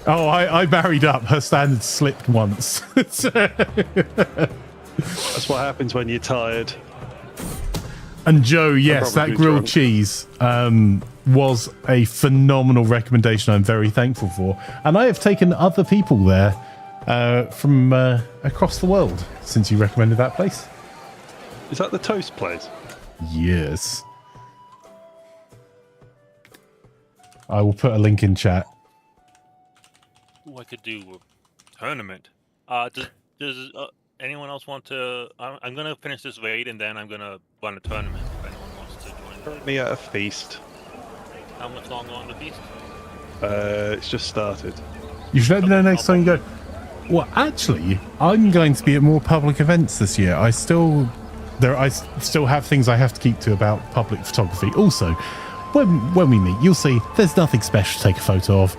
Oh, I married up. Her standards slipped once. That's what happens when you're tired. And Joe, yes, that grilled drunk. cheese was a phenomenal recommendation I'm very thankful for. And I have taken other people there from across the world since you recommended that place. Is that the toast place? Yes. I will put a link in chat. Ooh, I could do a tournament. Does anyone else want to? I'm gonna finish this raid and then I'm gonna run a tournament. If anyone wants to join. Currently at a feast. How much longer on the feast? It's just started. You should let me know next time you go. Well, actually, I'm going to be at more public events this year. I still have things I have to keep to about public photography. Also, when we meet, you'll see there's nothing special to take a photo of.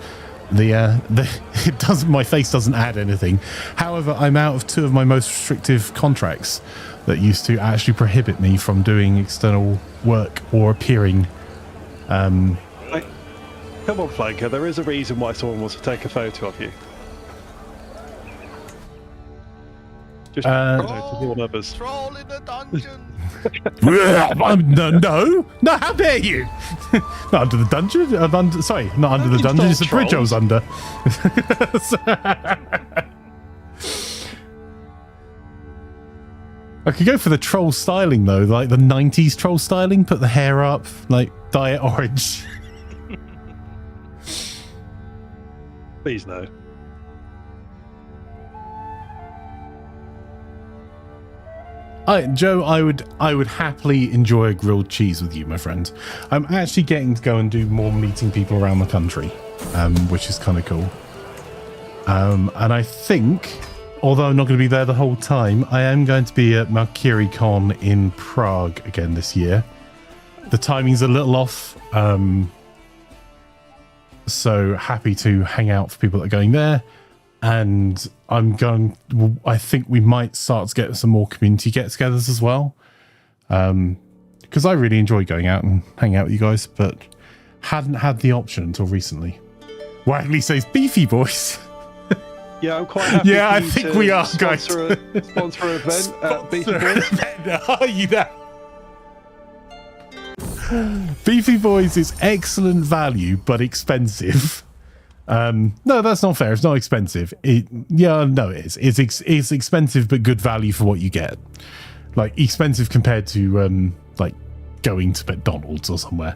My face doesn't add anything. However, I'm out of 2 of my most restrictive contracts that used to actually prohibit me from doing external work or appearing. Come on, Flanker, there is a reason why someone wants to take a photo of you. Just to warn others. Troll in the dungeon. No, how dare you? Not under the dungeon. Sorry, not under the dungeon. It's the bridge I was under. I could go for the troll styling though, like the 90s troll styling. Put the hair up, like dye it orange. Please no. Joe, I would happily enjoy a grilled cheese with you, my friend. I'm actually getting to go and do more meeting people around the country, which is kind of cool. And I think, although I'm not going to be there the whole time, I am going to be at MercuryCon in Prague again this year. The timing's a little off. So happy to hang out for people that are going there. And I think we might start to get some more community get-togethers as well. Because I really enjoy going out and hanging out with you guys, but hadn't had the option until recently. Wagley says, beefy boys. Yeah, I'm quite happy. Yeah, I think we are going to sponsor an event at Beefy Boys. Are you there? Beefy Boys is excellent value, but expensive. No, that's not fair. It's not expensive. It is. It's expensive, but good value for what you get. Like, expensive compared to like going to McDonald's or somewhere.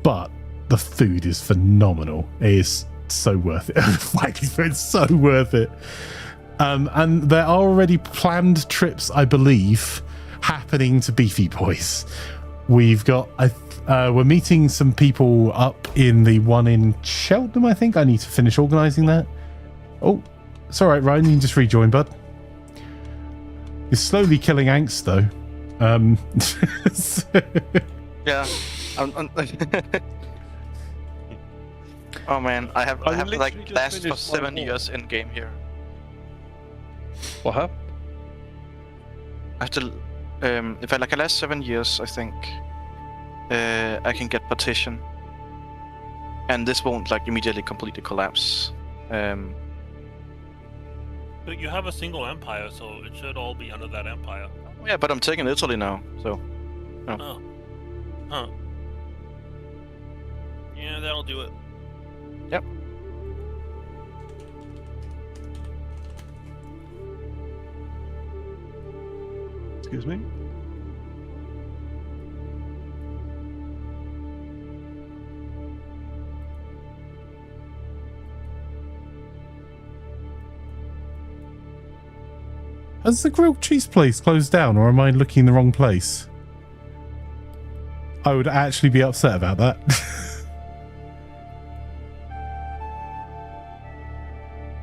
But the food is phenomenal. It is so worth it. It's so worth it. And there are already planned trips, I believe, happening to Beefy Boys. We've got we're meeting some people up in the one in Cheltenham, I think. I need to finish organising that. Oh, it's all right, Ryan. You can just rejoin, bud. You're slowly killing angst, though. Yeah. Oh man, I have like last for 7 years in game here. What happened? I have to, if I last 7 years, I think I can get partition, and this won't like immediately completely collapse. But you have a single empire, so it should all be under that empire. Yeah, but I'm taking Italy now, so. Oh. Huh. Yeah, that'll do it. Yep. Excuse me? Has the grilled cheese place closed down, or am I looking in the wrong place? I would actually be upset about that.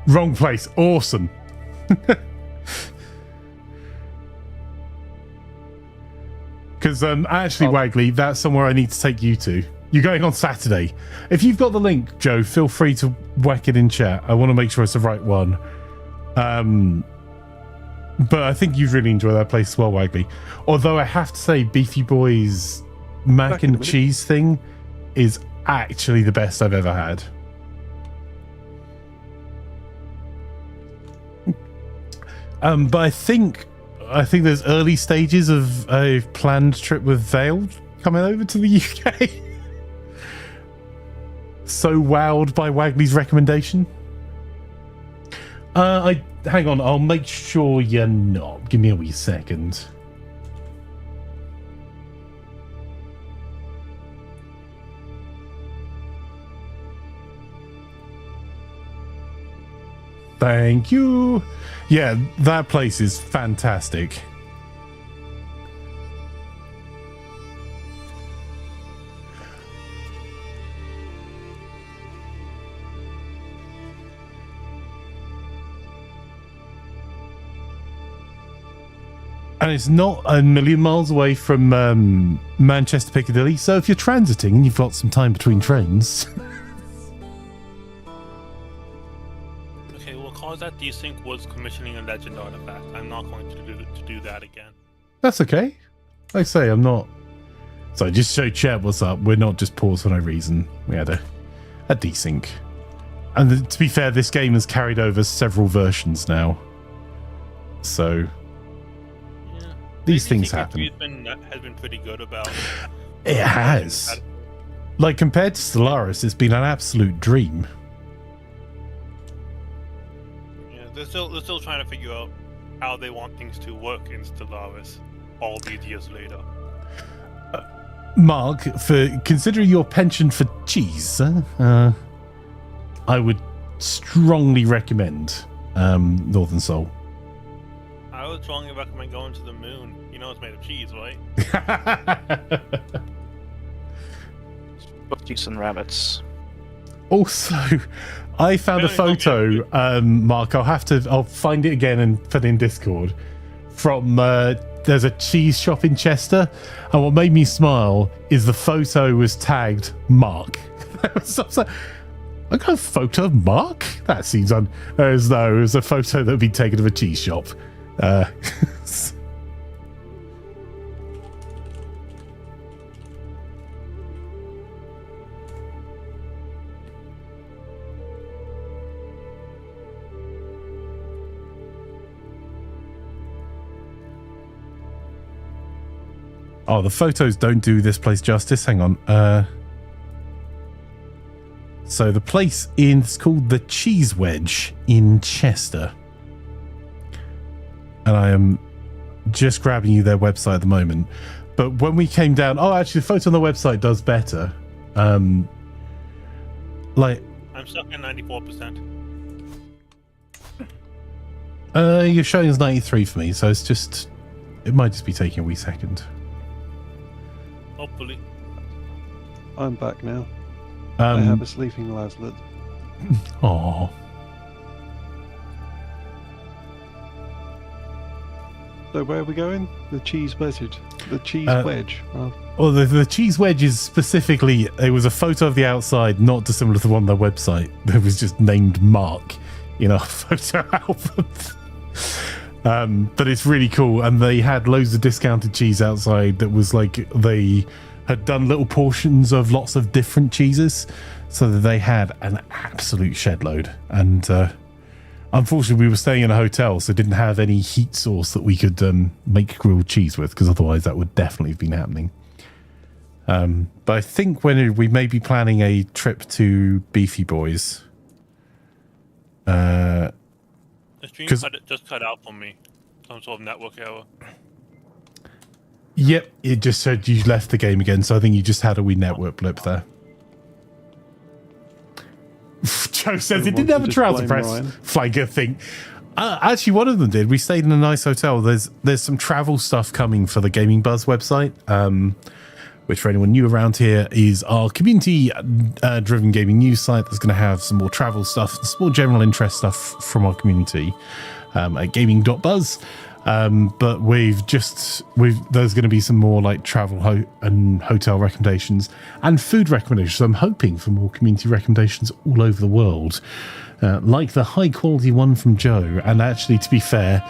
Wrong place. Awesome. Because actually, Wagley, that's somewhere I need to take you to. You're going on Saturday. If you've got the link, Joe, feel free to whack it in chat. I want to make sure it's the right one. But I think you'd really enjoy that place as well, Wagley. Although I have to say, Beefy Boy's mac and cheese thing is actually the best I've ever had. But I think there's early stages of a planned trip with Vale coming over to the UK. So wowed by Wagley's recommendation. Hang on, I'll make sure you're not. Give me a wee second. Thank you. Yeah, that place is fantastic. And it's not a million miles away from Manchester Piccadilly, so if you're transiting and you've got some time between trains... Okay, well, cause that desync was commissioning a legend artifact. I'm not going to do that again. That's okay. Like I say, I'm not... So just show chat what's up. We're not just paused for no reason. We had a desync. And to be fair, this game has carried over several versions now. So... These things happen. Has been pretty good about. It has. Like compared to Stellaris, it's been an absolute dream. Yeah, they're still trying to figure out how they want things to work in Stellaris all these years later. Mark, for considering your penchant for cheese, I would strongly recommend Northern Soul. I would strongly recommend going to the moon. You know it's made of cheese, right? Cheese and rabbits. Also, I found a photo, Mark. I'll find it again and put it in Discord. From there's a cheese shop in Chester, and what made me smile is the photo was tagged Mark. I got a photo of Mark? That seems as though it was a photo that had been taken of a cheese shop. Oh, the photos don't do this place justice. Hang on. So the place is called the Cheese Wedge in Chester. And I am just grabbing you their website at the moment. But when we came down... Oh, actually, the photo on the website does better. Like... I'm stuck at 94%. You're showing us 93 for me, so it's just... It might just be taking a wee second. Hopefully. I'm back now. I have a sleeping laslet. Oh. So where are we going? The cheese wedge. The cheese wedge. Well, the cheese wedge is specifically... It was a photo of the outside, not dissimilar to the one on their website. It was just named Mark in our photo album. But it's really cool. And they had loads of discounted cheese outside that was like... They had done little portions of lots of different cheeses so that they had an absolute shed load. And unfortunately, we were staying in a hotel, so didn't have any heat source that we could make grilled cheese with, because otherwise that would definitely have been happening. But I think when we may be planning a trip to Beefy Boys. The stream just cut out for me. Some sort of network error. Yep, it just said you left the game again, so I think you just had a wee network blip there. Joe says it didn't have a trouser press flanker thing. Actually, one of them did. We stayed in a nice hotel. There's some travel stuff coming for the Gaming.Buzz website, which for anyone new around here is our community-driven gaming news site that's going to have some more travel stuff, some more general interest stuff from our community at Gaming.Buzz. But there's going to be some more like travel and hotel recommendations and food recommendations. So I'm hoping for more community recommendations all over the world, like the high quality one from Joe. And actually, to be fair,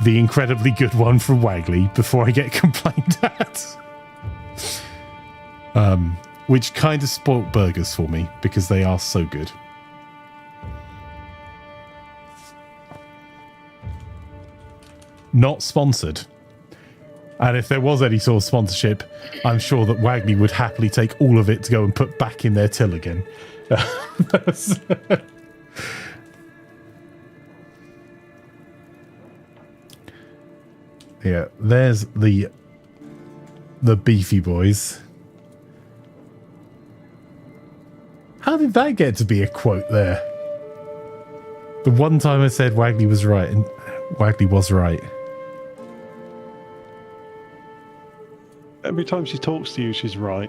the incredibly good one from Wagley before I get complained at, which kind of spoilt burgers for me because they are so good. Not sponsored. And if there was any sort of sponsorship, I'm sure that Wagley would happily take all of it to go and put back in their till again. Yeah, there's the Beefy Boys. How did that get to be a quote there? The one time I said Wagley was right, and Wagley was right. Every time she talks to you, she's right.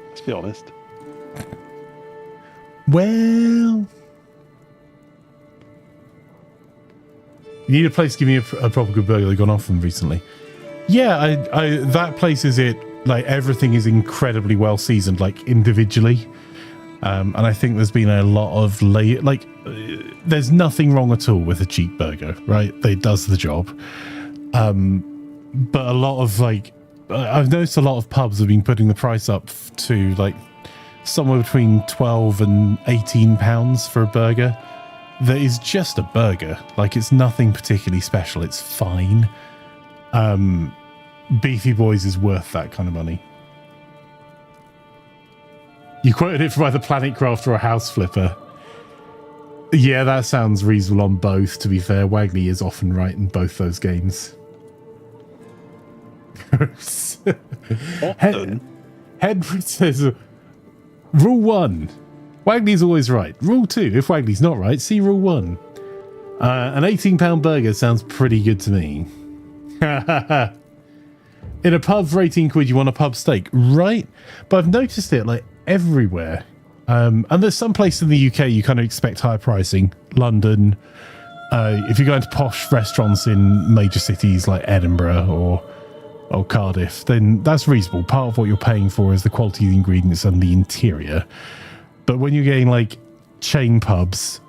Let's be honest. Well, you need a place to give me a proper good burger. They've gone off them recently. Yeah, that place is it. Like everything is incredibly well seasoned, like individually. And I think there's been a lot of there's nothing wrong at all with a cheap burger, right? It does the job. But a lot of I've noticed a lot of pubs have been putting the price up to like somewhere between 12 and 18 pounds for a burger. That is just a burger. Like it's nothing particularly special. It's fine. Beefy Boys is worth that kind of money. You quoted it from either Planet Crafter or House Flipper. Yeah, that sounds reasonable on both, to be fair. Wagley is often right in both those games. Henry says, Rule 1. Wagley's always right. Rule 2. If Wagley's not right, see Rule 1. An £18 burger sounds pretty good to me. In a pub for 18 quid, you want a pub steak, right? But I've noticed it like everywhere. And there's some places in the UK you kind of expect higher pricing. London. If you're going to posh restaurants in major cities like Edinburgh or Cardiff, then that's reasonable. Part of what you're paying for is the quality of the ingredients and the interior. But when you're getting like chain pubs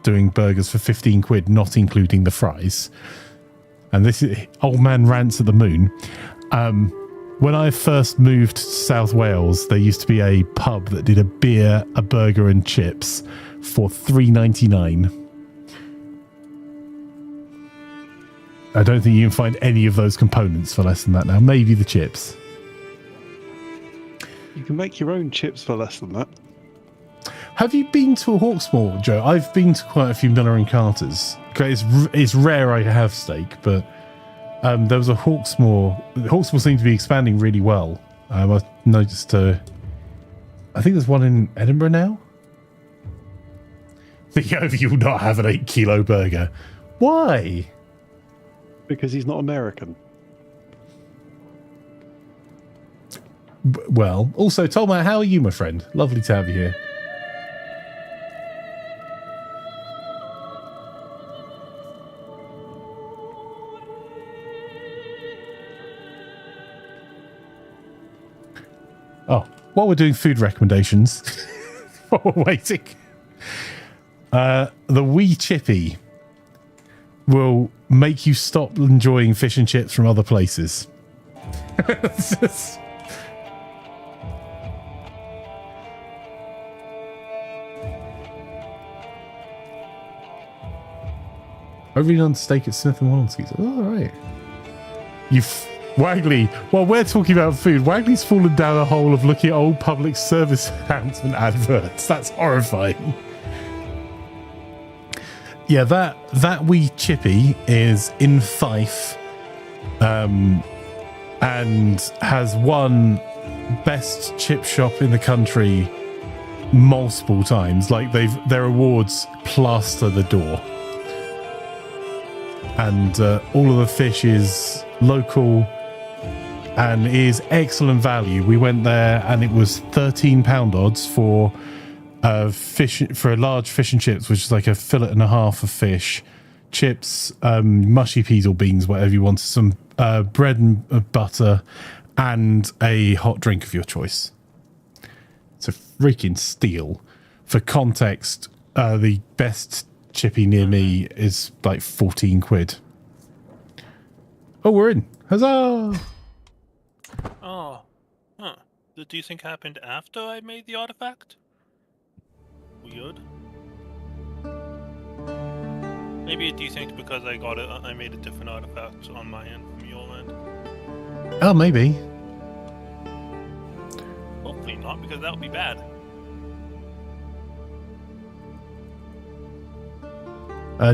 doing burgers for 15 quid, not including the fries. And this is old man rants at the moon. When I first moved to South Wales, there used to be a pub that did a beer, a burger and chips for $3.99. I don't think you can find any of those components for less than that now. Maybe the chips. You can make your own chips for less than that. Have you been to a Hawksmoor, Joe? I've been to quite a few Miller and Carters. Okay, it's rare I have steak, but there was a Hawksmoor. Hawksmoor seemed to be expanding really well. I noticed. I think there's one in Edinburgh now. You will not have an 8-kilo burger. Why? Because he's not American. Well, also, Tolma, how are you, my friend? Lovely to have you here. Oh, while we're doing food recommendations, while we're waiting, the wee chippy will make you stop enjoying fish and chips from other places. I really on steak at Smith & Wollensky's. Oh, all right. Wagley, while we're talking about food, Wagley's fallen down a hole of looking at old public service announcement adverts. That's horrifying. Yeah, that wee chippy is in Fife, and has won best chip shop in the country multiple times. Like their awards plaster the door, and all of the fish is local and is excellent value. We went there and it was £13 odds for fish, for a large fish and chips, which is like a fillet and a half of fish, chips, mushy peas or beans, whatever you want, some bread and butter, and a hot drink of your choice. It's a freaking steal. For context, the best chippy near me is like 14 quid. Oh, we're in. Huzzah! Oh, huh. The desync happened after I made the artifact? Weird. Maybe it desynced because I made a different artifact on my end from your end. Oh, maybe. Hopefully not, because that would be bad.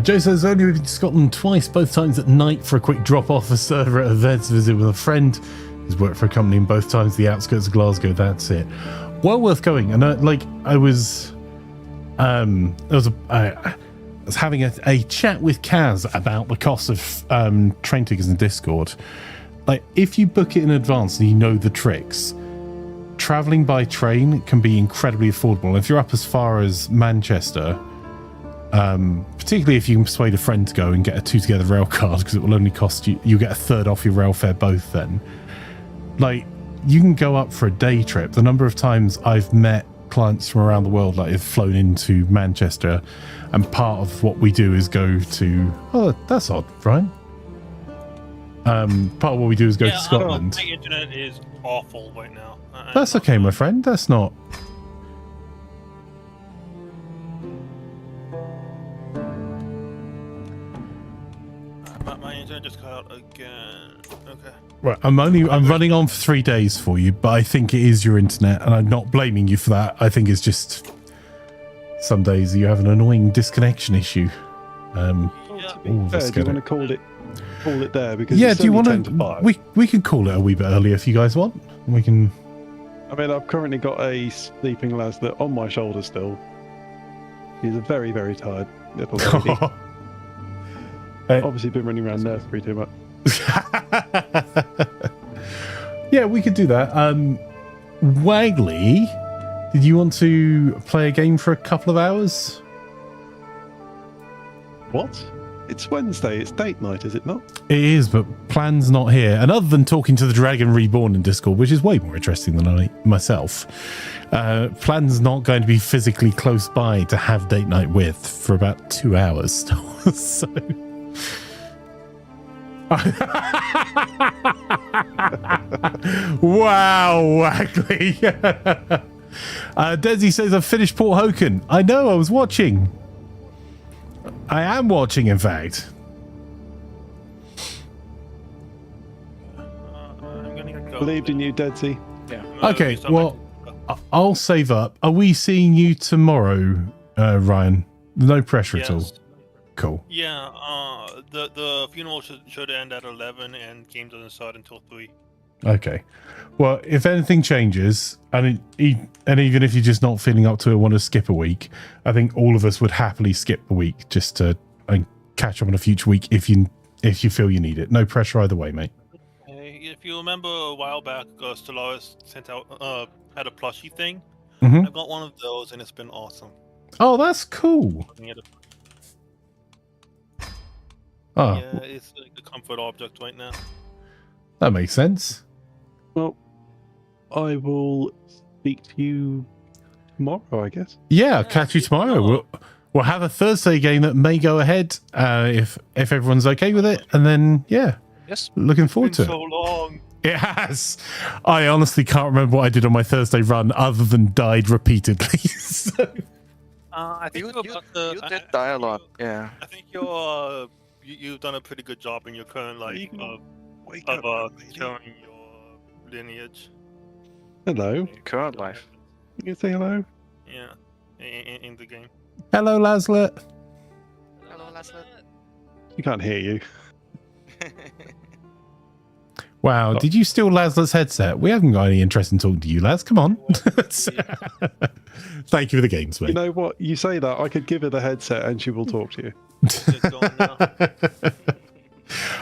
Joe says, only been to Scotland twice, both times at night for a quick drop-off a server at events, visit with a friend who's worked for a company, and both times the outskirts of Glasgow. That's it. Well worth going. And I was having a chat with Kaz about the cost of train tickets in Discord. Like, if you book it in advance and you know the tricks, traveling by train can be incredibly affordable. If you're up as far as Manchester, particularly if you can persuade a friend to go and get a 2 together rail card, because it will only cost you get a third off your rail fare both then. Like, you can go up for a day trip. The number of times I've met clients from around the world, like, have flown into Manchester, and part of what we do is go to... Oh, that's odd, Brian. Part of what we do is go to Scotland. My internet is awful right now. That's okay, my friend. That's not... My internet just cut out again. Okay. Right, I'm running on for 3 days for you, but I think it is your internet, and I'm not blaming you for that. I think it's just some days you have an annoying disconnection issue. Do you want to call it there? Because yeah, it's do you want 10 to 5. We can call it a wee bit earlier if you guys want. We can. I mean, I've currently got a sleeping Laslet on my shoulder still. He's a very, very tired little lady. Obviously been running around nursery too much. Yeah, we could do that. Wagley, did you want to play a game for a couple of hours? What? It's Wednesday. It's date night, is it not? It is, but Plan's not here. And other than talking to the Dragon Reborn in Discord, which is way more interesting than I myself, Plan's not going to be physically close by to have date night with for about 2 hours. So... Wow, Wagley. Desi says I've finished Port Hoken. I know, I was watching. I am watching, in fact. I'm gonna go. Believed in you, Deadsy. Yeah. Okay, well, I'll save up. Are we seeing you tomorrow, Ryan? No pressure at all. Cool. Yeah, the funeral should end at 11 and game doesn't start until 3. Okay. Well, if anything changes, and even if you're just not feeling up to it, want to skip a week, I think all of us would happily skip a week just to catch up on a future week if you feel you need it. No pressure either way, mate. If you remember a while back, Stellaris sent out had a plushie thing. Mm-hmm. I've got one of those and it's been awesome. Oh, that's cool. Oh, yeah, it's like a comfort object right now. That makes sense. Well, I will speak to you tomorrow, I guess. Yeah, I'll catch you tomorrow. We'll have a Thursday game that may go ahead if everyone's okay with it, and then Yes. looking forward to it. So long. It has. I honestly can't remember what I did on my Thursday run other than died repeatedly. So. I think You did die a lot. Yeah. I think you've done a pretty good job in your current life of showing your lineage. Hello. Current life. You can say hello. Yeah, in the game. Hello, Laslet. Hello, Laslet. You can't hear you. Wow, did you steal Laslet's headset? We haven't got any interest in talking to you, Laz. Come on. Thank you for the games, mate. You know what? You say that, I could give her the headset and she will talk to you. It's gone now.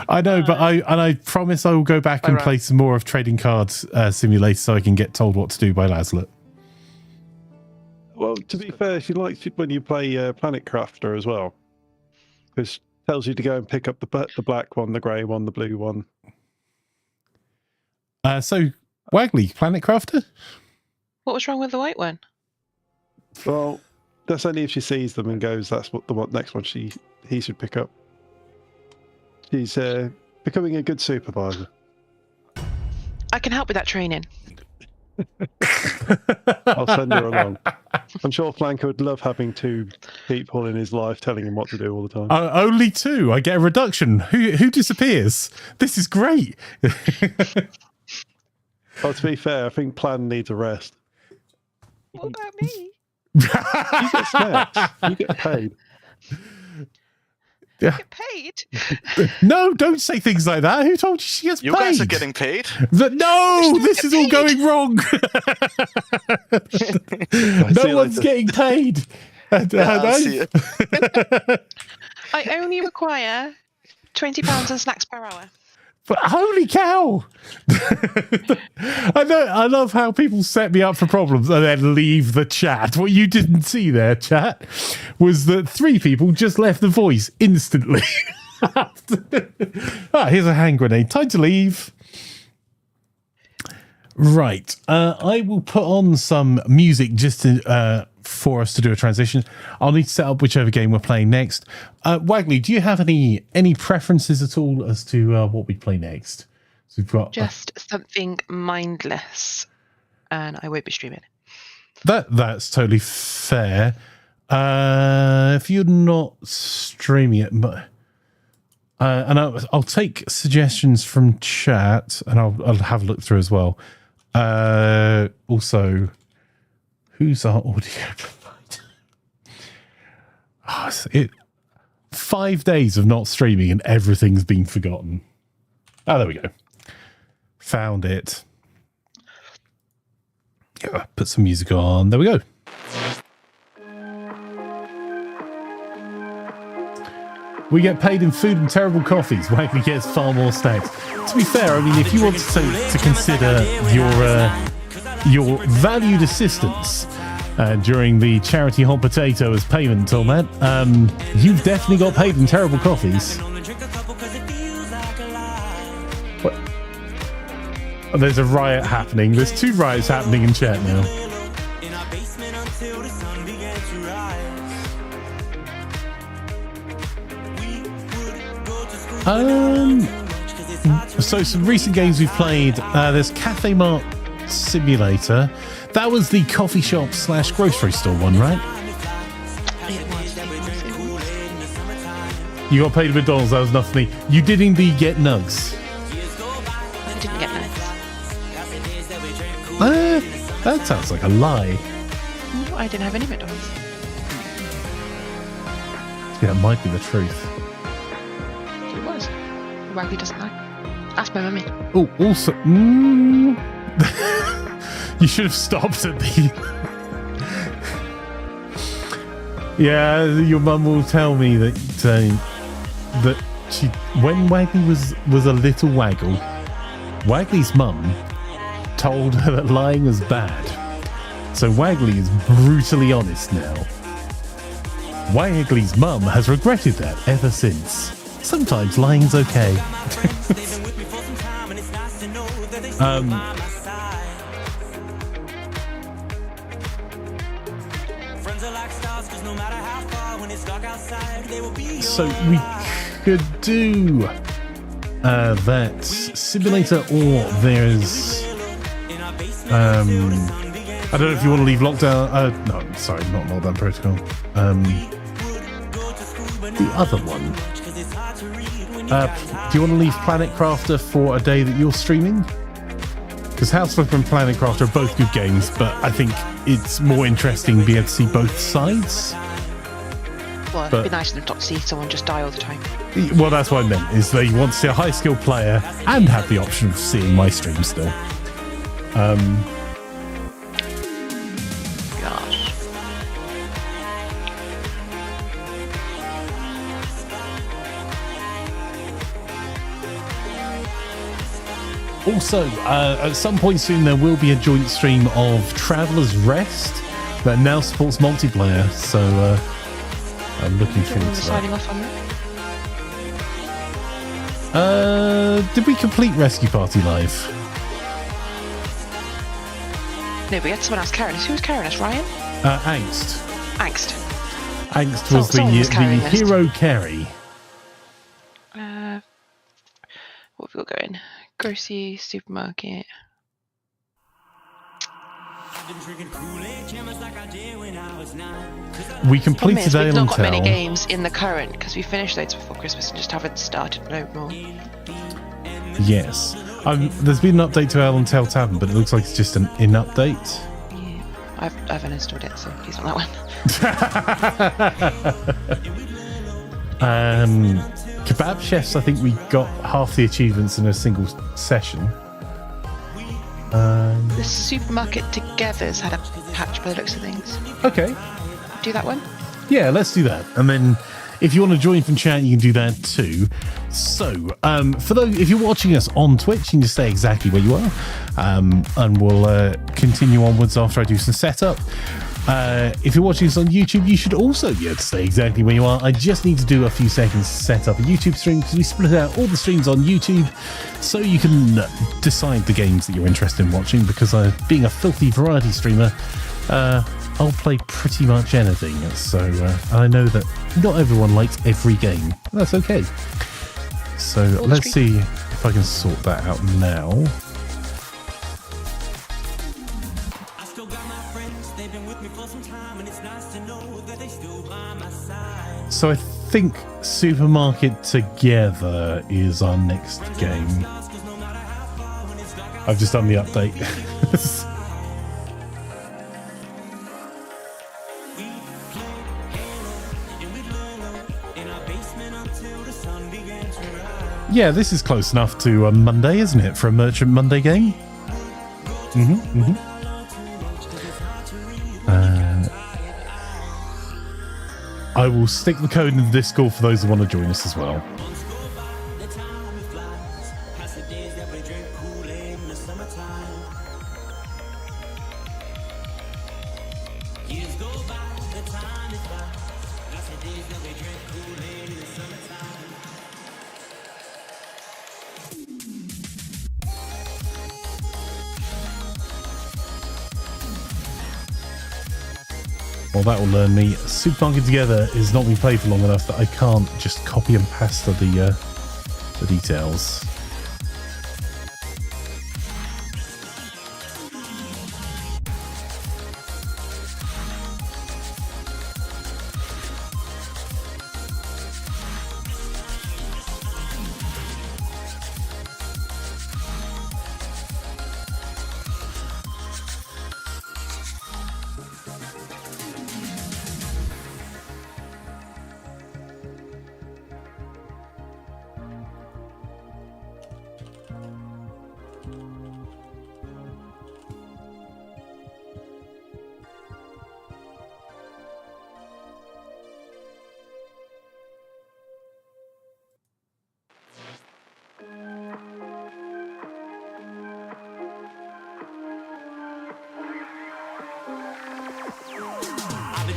I know, but I promise I will go back and play some more of Trading Cards Simulator so I can get told what to do by Laslet. Well, to be fair, she likes it when you play Planet Crafter as well. Because tells you to go and pick up the black one, the grey one, the blue one. So, Wagley, Planet Crafter? What was wrong with the white one? Well, that's only if she sees them and goes, that's what the next one he should pick up. She's becoming a good supervisor. I can help with that training. I'll send her along. I'm sure Flanker would love having 2 people in his life telling him what to do all the time. Only 2. I get a reduction. Who disappears? This is great. Well, to be fair, I think Plan needs a rest. What about me? You get snacks. You get paid. Yeah. Get paid? No, don't say things like that. Who told you she gets paid? You guys are getting paid? No, this is all going wrong. No one's getting paid. I only require £20 in snacks per hour. But holy cow! I love how people set me up for problems and then leave the chat. What you didn't see there, chat, was that 3 people just left the voice instantly. Here's a hand grenade. Time to leave. Right. I will put on some music just to, for us to do a transition. I'll need to set up whichever game we're playing next. Wagley, do you have any preferences at all as to what we play next? So we've got just something mindless, and I won't be streaming. That's totally fair. If you're not streaming it, but and I'll take suggestions from chat, and I'll have a look through as well. Also, who's our audio provider? 5 days of not streaming and everything's been forgotten. Oh, there we go. Found it. Yeah, put some music on. There we go. We get paid in food and terrible coffees. Wagley gets far more stacks. To be fair, I mean, if you want to consider your valued assistance, during the charity hot potato as payment, Tormat. You've definitely got paid in terrible coffees. What? Oh, there's a riot happening. There's 2 riots happening in chat now. So some recent games we've played. There's Cafe Mart Simulator. That was the coffee shop / grocery store one, right? You got paid at McDonald's. That was enough for me. You did indeed get nugs. I didn't get nugs. That sounds like a lie. No, I didn't have any McDonald's. Yeah, it might be the truth. It was. Waggy doesn't lie. Ask my mummy. Oh, also, you should have stopped at the. Yeah, your mum will tell me that she, when Waggly was a little waggle, Waggly's mum told her that lying was bad. So Waggly is brutally honest now. Waggly's mum has regretted that ever since. Sometimes lying's okay. So we could do that simulator, or there's I don't know if you want to leave lockdown. No, sorry, not lockdown protocol. The other one. Do you want to leave Planet Crafter for a day that you're streaming? Because House Flipper and Planet Crafter are both good games, but I think it's more interesting to be able to see both sides. Well, it'd be nice for them not to see someone just die all the time. Well, that's what I meant, is they want to see a high-skilled player and have the option of seeing my stream still. Gosh. Also, at some point soon, there will be a joint stream of Traveller's Rest that now supports multiplayer, so I'm looking forward to signing that. off on that? Did we complete Rescue Party Live? No, we had someone else carrying us. Who was carrying us, Ryan? Angst. Angst. Angst was the carrying us. hero carry. What have we got going? Grocery, supermarket. We completed We've not got many Tell. games in the current because we finished those before Christmas and just haven't started no more. Yes. There's been an update to Alan Tell Tavern, but it looks like it's just an in-update. Yeah, I've uninstalled it, so please not that one. Kebab Chefs, I think we got half the achievements in a single session. The supermarket togethers had a patch by the looks of things. Okay. Do that one? Yeah, let's do that. And then if you want to join from chat, you can do that too. So, for those, if you're watching us on Twitch, you can just stay exactly where you are. And we'll continue onwards after I do some setup. If you're watching us on YouTube, you should also be able to stay exactly where you are. I just need to do a few seconds to set up a YouTube stream because we split out all the streams on YouTube so you can decide the games that you're interested in watching, because being a filthy variety streamer, I'll play pretty much anything. So I know that not everyone likes every game. That's okay. So let's see if I can sort that out now. So I think Supermarket Together is our next game. I've just done the update. Yeah, this is close enough to a Monday, isn't it, for a Merchant Monday game? I will stick the code in the Discord for those who want to join us as well. Well, that will learn me. Supermarket Together is not been played for long enough that I can't just copy and paste the details.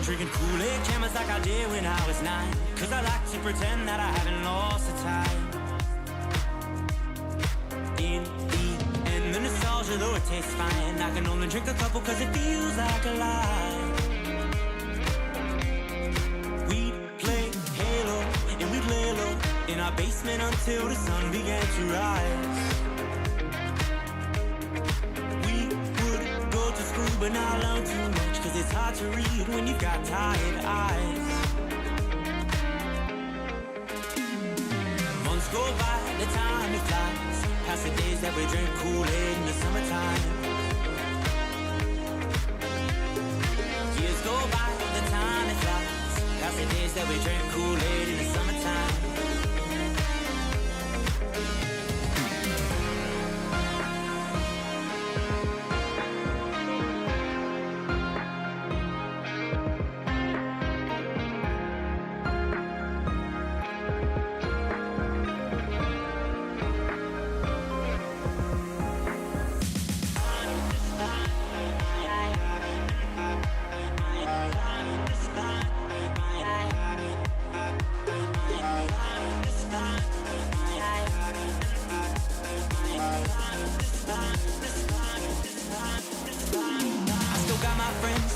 Drinking Kool-Aid cameras like I did when I was 9. Cause I like to pretend that I haven't lost the time. In the end, the nostalgia, though it tastes fine, I can only drink a couple cause it feels like a lie. We'd play Halo and we'd lay low in our basement until the sun began to rise. We would go to school but not learn too much, cause it's hard to read when you've got tired eyes. Months go by, the time it flies, past the days that we drink Kool-Aid in the summertime. Years go by, the time it flies, past the days that we drink Kool-Aid in the summertime.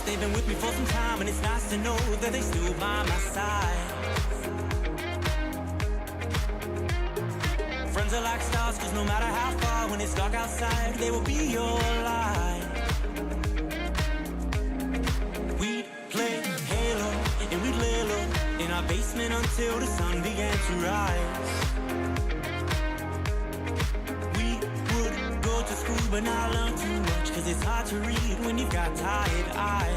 They've been with me for some time, and it's nice to know that they still by my side. Friends are like stars, cause no matter how far, when it's dark outside, they will be your light. We'd play Halo, and we'd lay low in our basement until the sun began to rise. We would go to school but not learn too much, cause it's hard to read when you've got tired eyes.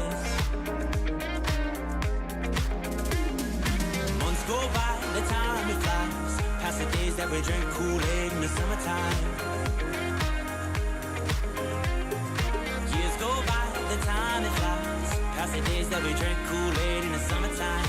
Months go by, the time it flies, past the days that we drink Kool-Aid in the summertime. Years go by, the time it flies, past the days that we drink Kool-Aid in the summertime.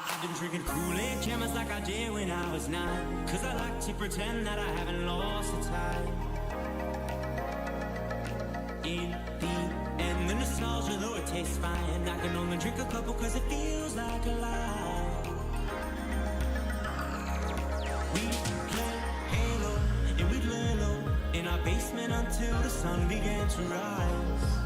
I've been drinking Kool-Aid cameras like I did when I was 9, cause I like to pretend that I haven't lost the time. In the end, the nostalgia, though it tastes fine, I can only drink a couple cause it feels like a lie. We play Halo and we'd lay low in our basement until the sun began to rise.